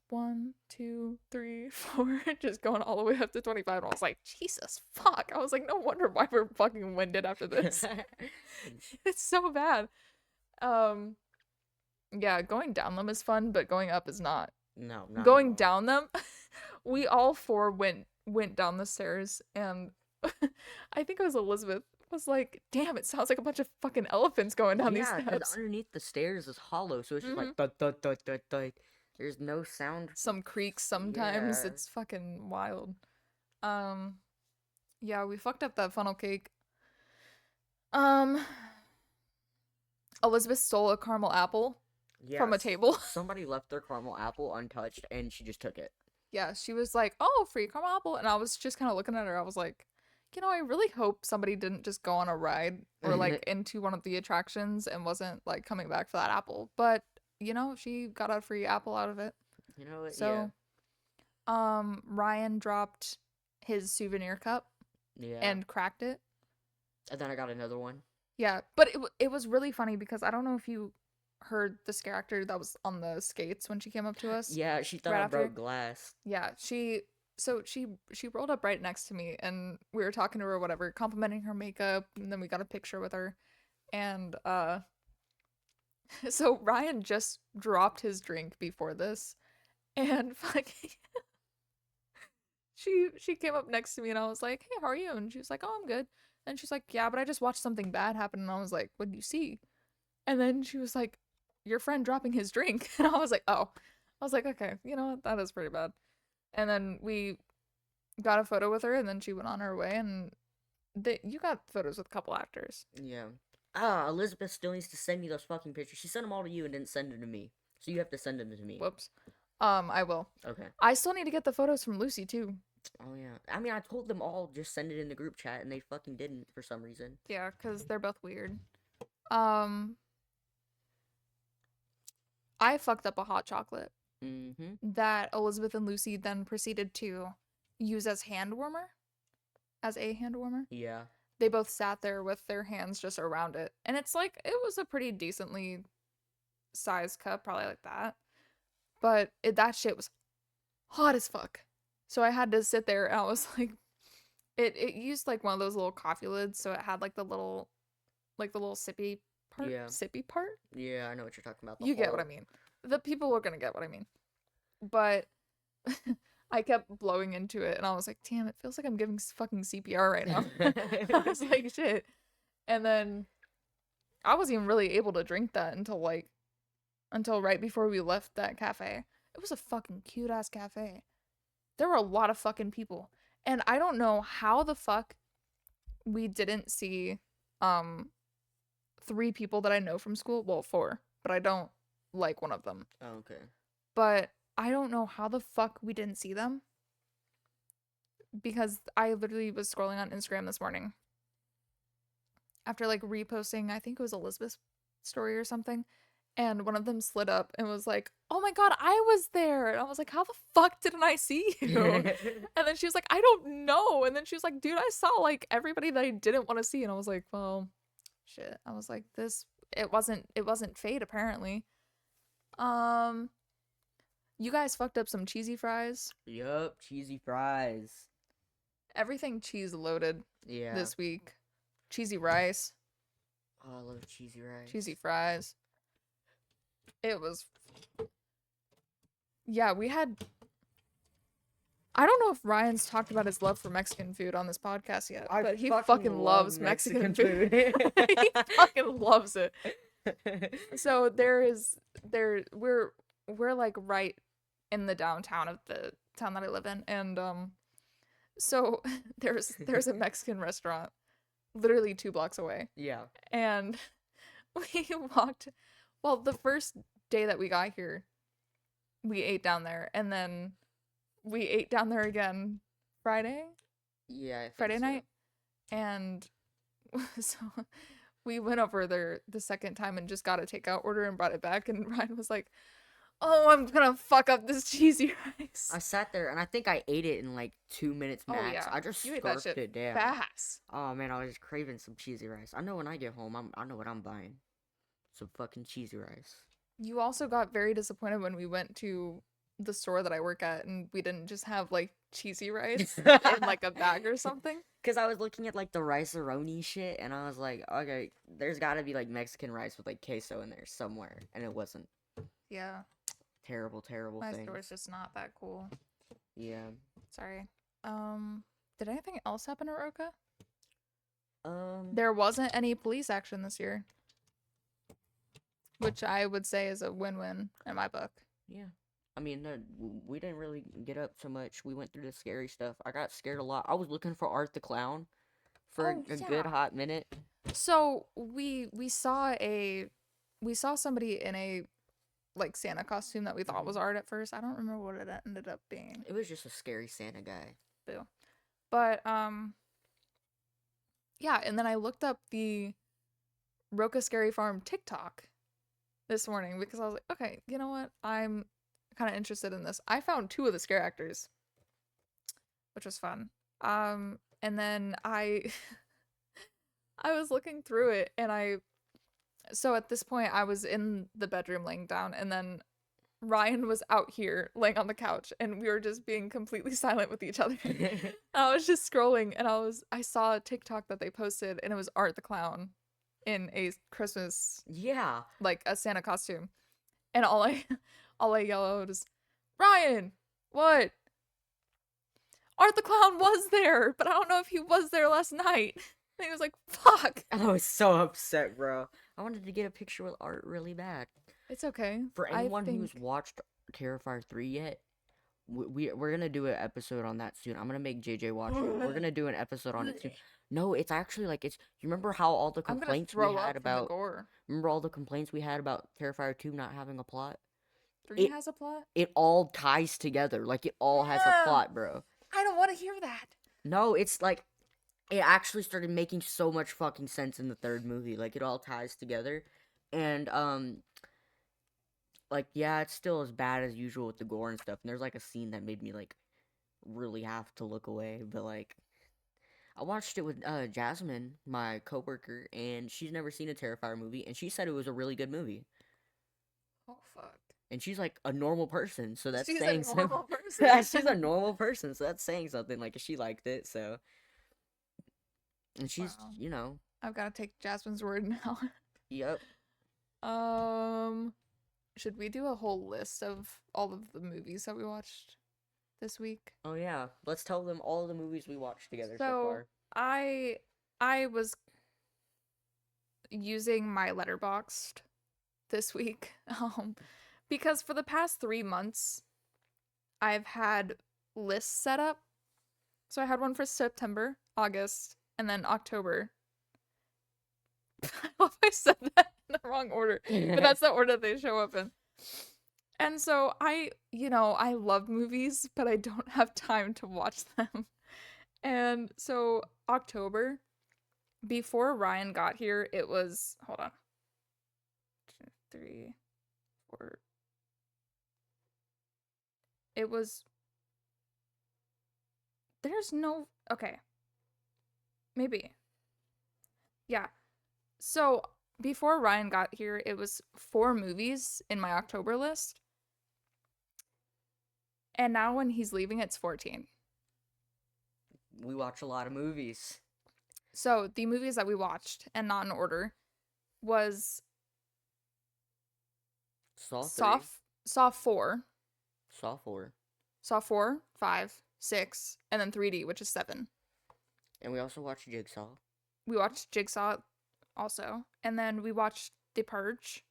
1, 2, 3, 4, just going all the way up to 25. And I was like, Jesus fuck. I was like, no wonder why we're fucking winded after this. It's so bad. Yeah, going down them is fun, but going up is not. No, not Going at all. down them, we all four went down the stairs, and I think it was Elizabeth was like, "Damn, it sounds like a bunch of fucking elephants going down these Yeah, because steps." underneath the stairs is hollow, so it's just hmm like thud thud thud thud thud. There's no sound. Some creaks sometimes. Yeah. It's fucking wild. Um, yeah, we fucked up that funnel cake. Um, Elizabeth stole a caramel apple from a Yes. table. Somebody left their caramel apple untouched, and she just took it. Yeah, she was like, "Oh, free caramel apple," and I was just kind of looking at her. I was like, I really hope somebody didn't just go on a ride or like into one of the attractions and wasn't like coming back for that apple. But she got a free apple out of it. You know what? Yeah. So, Ryan dropped his souvenir cup Yeah. and cracked it. And then I got another one. Yeah, but it was really funny because I don't know if you heard the scare actor that was on the skates when she came up to us. Yeah, she thought right I after. broke glass. Yeah, she rolled up right next to me and we were talking to her, whatever, complimenting her makeup, and then we got a picture with her. And so Ryan just dropped his drink before this, and fucking she came up next to me and I was like, "Hey, how are you?" And she was like, "Oh, I'm good." And she's like, "Yeah, but I just watched something bad happen." And I was like, "What did you see?" And then she was like, "Your friend dropping his drink." And I was like, "Oh." I was like, "Okay, you know what? That is pretty bad." And then we got a photo with her, and then she went on her way, and you got photos with a couple actors. Yeah. Ah, Elizabeth still needs to send me those fucking pictures. She sent them all to you and didn't send them to me. So you have to send them to me. Whoops. I will. Okay. I still need to get the photos from Lucy, too. Oh, yeah. I mean, I told them all just send it in the group chat, and they fucking didn't for some reason. Yeah, because they're both weird. I fucked up a hot chocolate Mm-hmm. that Elizabeth and Lucy then proceeded to use as a hand warmer. Yeah. They both sat there with their hands just around it. And it's like, it was a pretty decently sized cup, probably like that. But that shit was hot as fuck. So I had to sit there and I was like, it used like one of those little coffee lids. So it had like the little sippy part. Yeah. Sippy part? Yeah, I know what you're talking about. You get what I mean. The people are gonna get what I mean. But I kept blowing into it and I was like, damn, it feels like I'm giving fucking CPR right now. I was like, shit. And then I wasn't even really able to drink that until right before we left that cafe. It was a fucking cute ass cafe. There were a lot of fucking people. And I don't know how the fuck we didn't see 3 people that I know from school. Well, 4, but I don't like one of them. Oh, okay. But I don't know how the fuck we didn't see them. Because I literally was scrolling on Instagram this morning. After like reposting, I think it was Elizabeth's story or something. And one of them slid up and was like, "Oh my god, I was there." And I was like, "How the fuck didn't I see you?" And then she was like, "I don't know." And then she was like, "Dude, I saw like everybody that I didn't want to see." And I was like, "Well, shit." I was like, it wasn't fate apparently. You guys fucked up some cheesy fries. Yup, cheesy fries. Everything cheese loaded Yeah. this week. Cheesy rice. Oh, I love cheesy rice. cheesy fries. It was, yeah, we had, I don't know if Ryan's talked about his love for Mexican food on this podcast yet, but he fucking love loves Mexican food. He fucking loves it. So we're like right in the downtown of the town that I live in, and so there's a Mexican restaurant literally 2 blocks away, Yeah. and we walked. Well, the first day that we got here, we ate down there, and then we ate down there again Friday, Yeah, I think Friday so. night, and so we went over there the second time and just got a takeout order and brought it back, and Ryan was like, "Oh, I'm gonna fuck up this cheesy rice." I sat there and I think I ate it in like 2 minutes Oh max. yeah, I just you ate that scarfed shit it down. fast. Oh man, I was just craving some cheesy rice. I know when I get home, I know what I'm buying. Some fucking cheesy rice. You also got very disappointed when we went to the store that I work at and we didn't just have like cheesy rice in like a bag or something. Cause I was looking at like the rice-a-roni shit and I was like, okay, there's gotta be like Mexican rice with like queso in there somewhere, and it wasn't. Yeah, Terrible, terrible my thing. store is just not that cool. Yeah. Sorry. Did anything else happen at Roca? Um. There wasn't any police action this year, which I would say is a win-win in my book. Yeah. I mean, no, we didn't really get up so much. We went through the scary stuff. I got scared a lot. I was looking for Art the Clown for Oh, a yeah. good hot minute. So we saw somebody in a like Santa costume that we thought was art at first. I don't remember what it ended up being. It was just a scary Santa guy. Boo. But yeah, and then I looked up the Roca Scary Farm TikTok this morning because I was like, okay, you know what? I'm kind of interested in this. I found 2 of the scare actors, which was fun. And then I I was looking through it and so at this point I was in the bedroom laying down and then Ryan was out here laying on the couch and we were just being completely silent with each other. I was just scrolling and I saw a TikTok that they posted and it was Art the Clown in a Christmas, Yeah. like a Santa costume. And all I yell out is, "Ryan, what? Art the Clown was there, but I don't know if he was there last night." And he was like, "Fuck." I was so upset, bro. I wanted to get a picture with Art really bad. It's okay. For I anyone who's think watched Terrifier 3 yet, we're gonna do an episode on that soon. I'm gonna make JJ watch it. We're gonna do an episode on it soon. No, it's actually like it's. You remember how all the I'm gonna complaints we throw had up from the about? gore. Remember all the complaints we had about Terrifier 2 not having a plot? 3 It has a plot? it all ties together. Like it all has a Yeah. plot, bro. I don't want to hear that. No, it's like it actually started making so much fucking sense in the third movie. Like it all ties together. And like yeah, it's still as bad as usual with the gore and stuff. And there's like a scene that made me like really have to look away, but like I watched it with Jasmine, my coworker, and she's never seen a Terrifier movie, and she said it was a really good movie. Oh fuck. And she's like a normal person, so that's She's saying a normal something. person. She's a normal person, so that's saying something. Like she liked it, so and she's Wow. you know, I've got to take Jasmine's word now. yep. Should we do a whole list of all of the movies that we watched this week? Oh yeah, let's tell them all the movies we watched together so So far. I was using my Letterboxd this week, because for the past 3 months I've had lists set up. So I had one for September, August, and then October. I hope I said that in the wrong order, but that's the order they show up in. And so I love movies, but I don't have time to watch them. And so October, before Ryan got here, it was, hold on, 2, 3, 4. It was, there's no, okay, maybe. Yeah. So before Ryan got here, it was 4 movies in my October list. And now when he's leaving, it's 14. We watch a lot of movies. So the movies that we watched, and not in order, was Saw 3. Saw 4, Saw 4. Saw 4, 5, 6, and then 3D, which is 7. And we also watched Jigsaw. We watched Jigsaw also, and then we watched The Purge,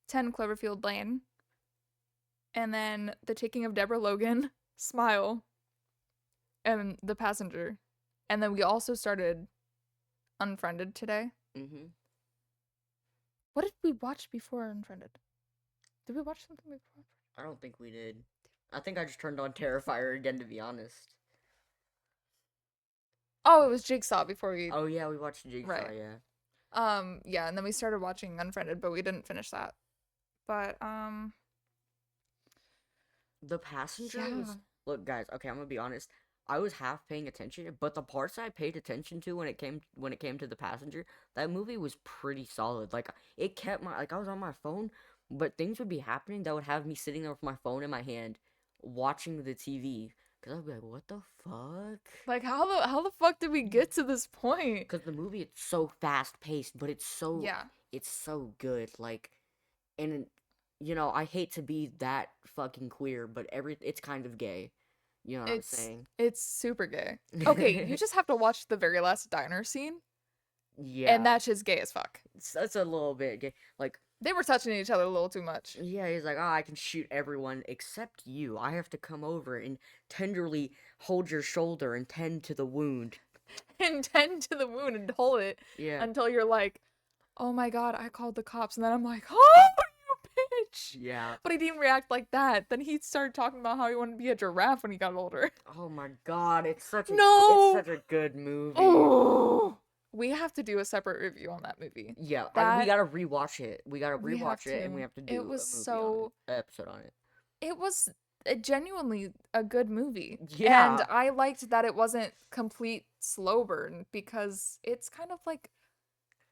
10 Cloverfield Lane, and then The Taking of Deborah Logan, Smile, and The Passenger. And then we also started Unfriended today. Mm-hmm. What did we watch before Unfriended? Did we watch something before? I don't think we did. I think I just turned on Terrifier again, to be honest. Oh, it was Jigsaw before we. Oh yeah, we watched Jigsaw, Right. yeah. Yeah, and then we started watching Unfriended, but we didn't finish that. But The Passenger was... yeah. Look, guys, okay, I'm gonna be honest. I was half paying attention, but the parts I paid attention to when it came to The Passenger, that movie was pretty solid. Like, it kept my... Like, I was on my phone, but things would be happening that would have me sitting there with my phone in my hand, watching the TV. Because I'd be like, what the fuck? Like how the fuck did we get to this point? Because the movie, it's so fast-paced, but it's so... Yeah. It's so good, like... And, you know, I hate to be that fucking queer, but it's kind of gay. You know what I'm saying? It's super gay. Okay, you just have to watch the very last diner scene, Yeah. and that's just gay as fuck. That's a little bit gay. Like, They were touching each other a little too much. yeah, he's like, oh, I can shoot everyone except you. I have to come over and tenderly hold your shoulder and tend to the wound. And tend to the wound and hold it Yeah. until you're like, oh my god, I called the cops. And then I'm like, oh, you bitch. Yeah. But he didn't react like that. Then he started talking about how he wanted to be a giraffe when he got older. Oh my god, it's such a No! it's such a good movie. Oh! We have to do a separate review on that movie. Yeah, we That- gotta rewatch it. We gotta We have rewatch it, and to. we have to do It was a movie so- on it, episode on it. It was genuinely a good movie. Yeah. And I liked that it wasn't complete slow burn because it's kind of like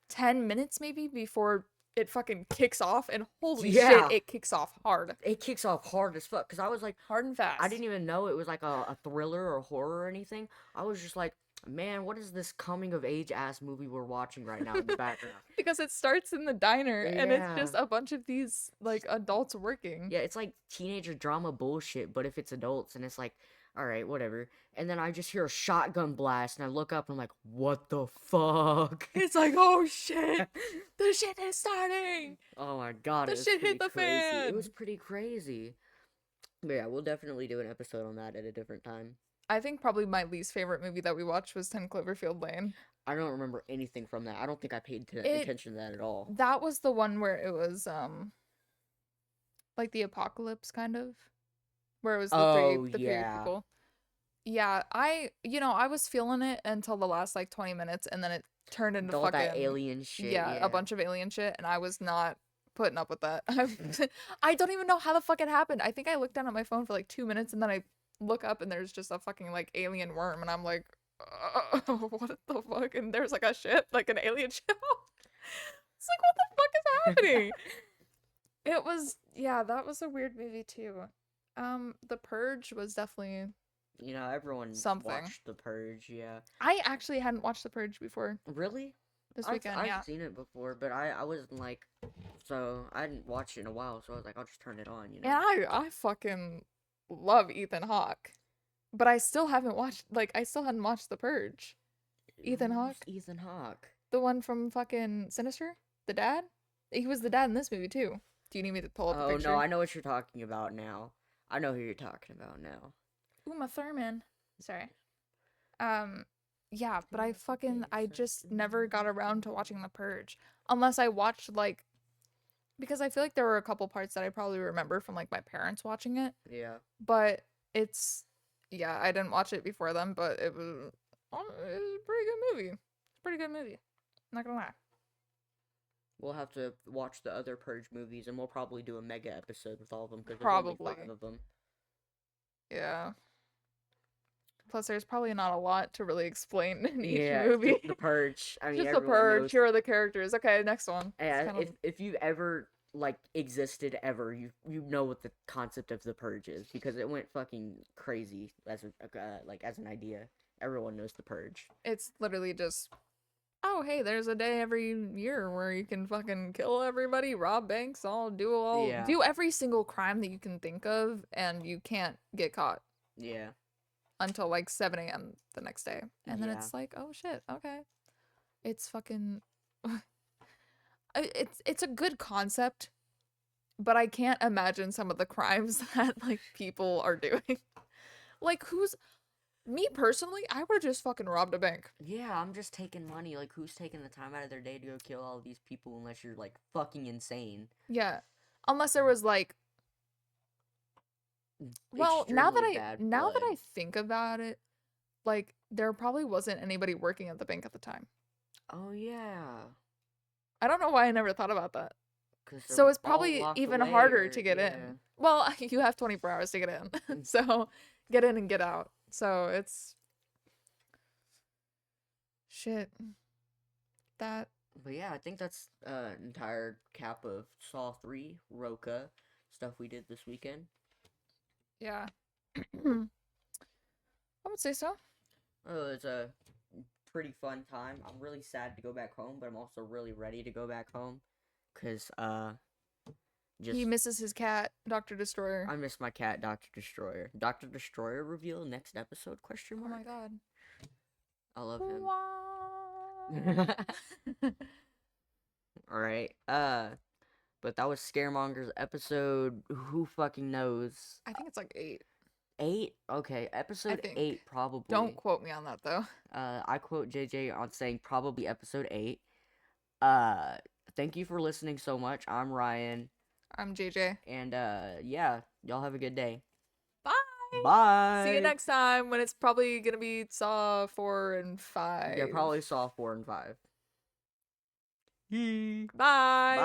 10 minutes maybe before it fucking kicks off, and holy Yeah. shit, it kicks off hard. It kicks off hard as fuck, because I was like, Hard and fast. I didn't even know it was like a thriller or horror or anything. I was just like, man, what is this coming of age ass movie we're watching right now in the background? Because it starts in the diner and it's Yeah. just a bunch of these like adults working. Yeah, it's like teenager drama bullshit, but if it's adults, and it's like, all right, whatever. And then I just hear a shotgun blast, and I look up and I'm like, what the fuck? It's like, oh shit, the shit is starting. Oh my god, The it was shit pretty hit the crazy. fan. It was pretty crazy. But yeah, we'll definitely do an episode on that at a different time. I think probably my least favorite movie that we watched was 10 Cloverfield Lane. I don't remember anything from that. I don't think I paid It- attention to that at all. That was the one where it was like the apocalypse kind of, where it was the Oh, three yeah. people. Yeah, I was feeling it until the last like 20 minutes, and then it turned into All fucking that alien shit. yeah, a bunch of alien shit, and I was not putting up with that. I don't even know how the fuck it happened. I think I looked down at my phone for like 2 minutes, and then I look up and there's just a fucking like alien worm, and I'm like, what the fuck? And there's like a ship, like an alien ship. It's like, what the fuck is happening? It was, yeah, that was a weird movie too. The Purge was definitely. You know, everyone Something. watched The Purge, yeah. I actually hadn't watched The Purge before Really? this I've- weekend. I've Yeah. seen it before, but I wasn't like, so I hadn't watched it in a while, so I was like, I'll just turn it on, you know? And I fucking love Ethan Hawke. But I still haven't watched, like, I still hadn't watched The Purge. Ethan Who's Hawke? Ethan Hawke. The one from fucking Sinister? The dad? He was the dad in this movie too. Do you need me to pull up a Oh picture? no, I know what you're talking about now. I know who you're talking about now. Uma Thurman. Sorry. Yeah, but I just never got around to watching The Purge. Unless I watched, like, because I feel like there were a couple parts that I probably remember from, like, my parents watching it. Yeah. But yeah, I didn't watch it before them, but it was a pretty good movie. It's a pretty good movie. Not gonna lie. We'll have to watch the other Purge movies, and we'll probably do a mega episode with all of them, because there's Probably. only 5 of them. Yeah. Plus, there's probably not a lot to really explain in each Yeah, movie. just the Purge. I mean, Just The everyone Purge. knows. Here are the characters. Okay, next one. It's And kind of- if you ever like existed ever, you know what the concept of the Purge is, because it went fucking crazy as a, like as an idea. Everyone knows the Purge. It's literally just oh, hey, there's a day every year where you can fucking kill everybody, rob banks, Yeah. do every single crime that you can think of, and you can't get caught Yeah. until like 7 a.m. the next day. And then Yeah. it's like, oh shit, okay. It's fucking it's a good concept, but I can't imagine some of the crimes that like people are doing. Like who's me personally, I would have just fucking robbed a bank. Yeah, I'm just taking money. Like, who's taking the time out of their day to go kill all these people unless you're, like, fucking insane? Yeah. Unless there was like well, Extremely bad now that blood. I think about it, like there probably wasn't anybody working at the bank at the time. Oh, yeah. I don't know why I never thought about that. Because they're So it's all probably locked even away harder or, to get yeah. in. Well, you have 24 hours to get in. So get in and get out. So it's shit. That But yeah, I think that's entire cap of Saw 3, Roca, stuff we did this weekend. yeah. I would say so. Oh, it's a pretty fun time. I'm really sad to go back home, but I'm also really ready to go back home. Because, just... He misses his cat, Dr. Destroyer. I miss my cat, Dr. Destroyer. Dr. Destroyer reveal next episode, question Oh mark? my god. I love him. Wow. Alright, but that was Scaremongers episode, who fucking knows? I think it's like 8. 8? Okay, episode think. 8 probably. Don't quote me on that though. I quote JJ on saying probably episode 8. Thank you for listening so much. I'm Ryan. I'm JJ. And, yeah, y'all have a good day. Bye. Bye! See you next time when it's probably gonna be Saw 4 and 5. Yeah, probably Saw 4 and 5. Bye. Bye!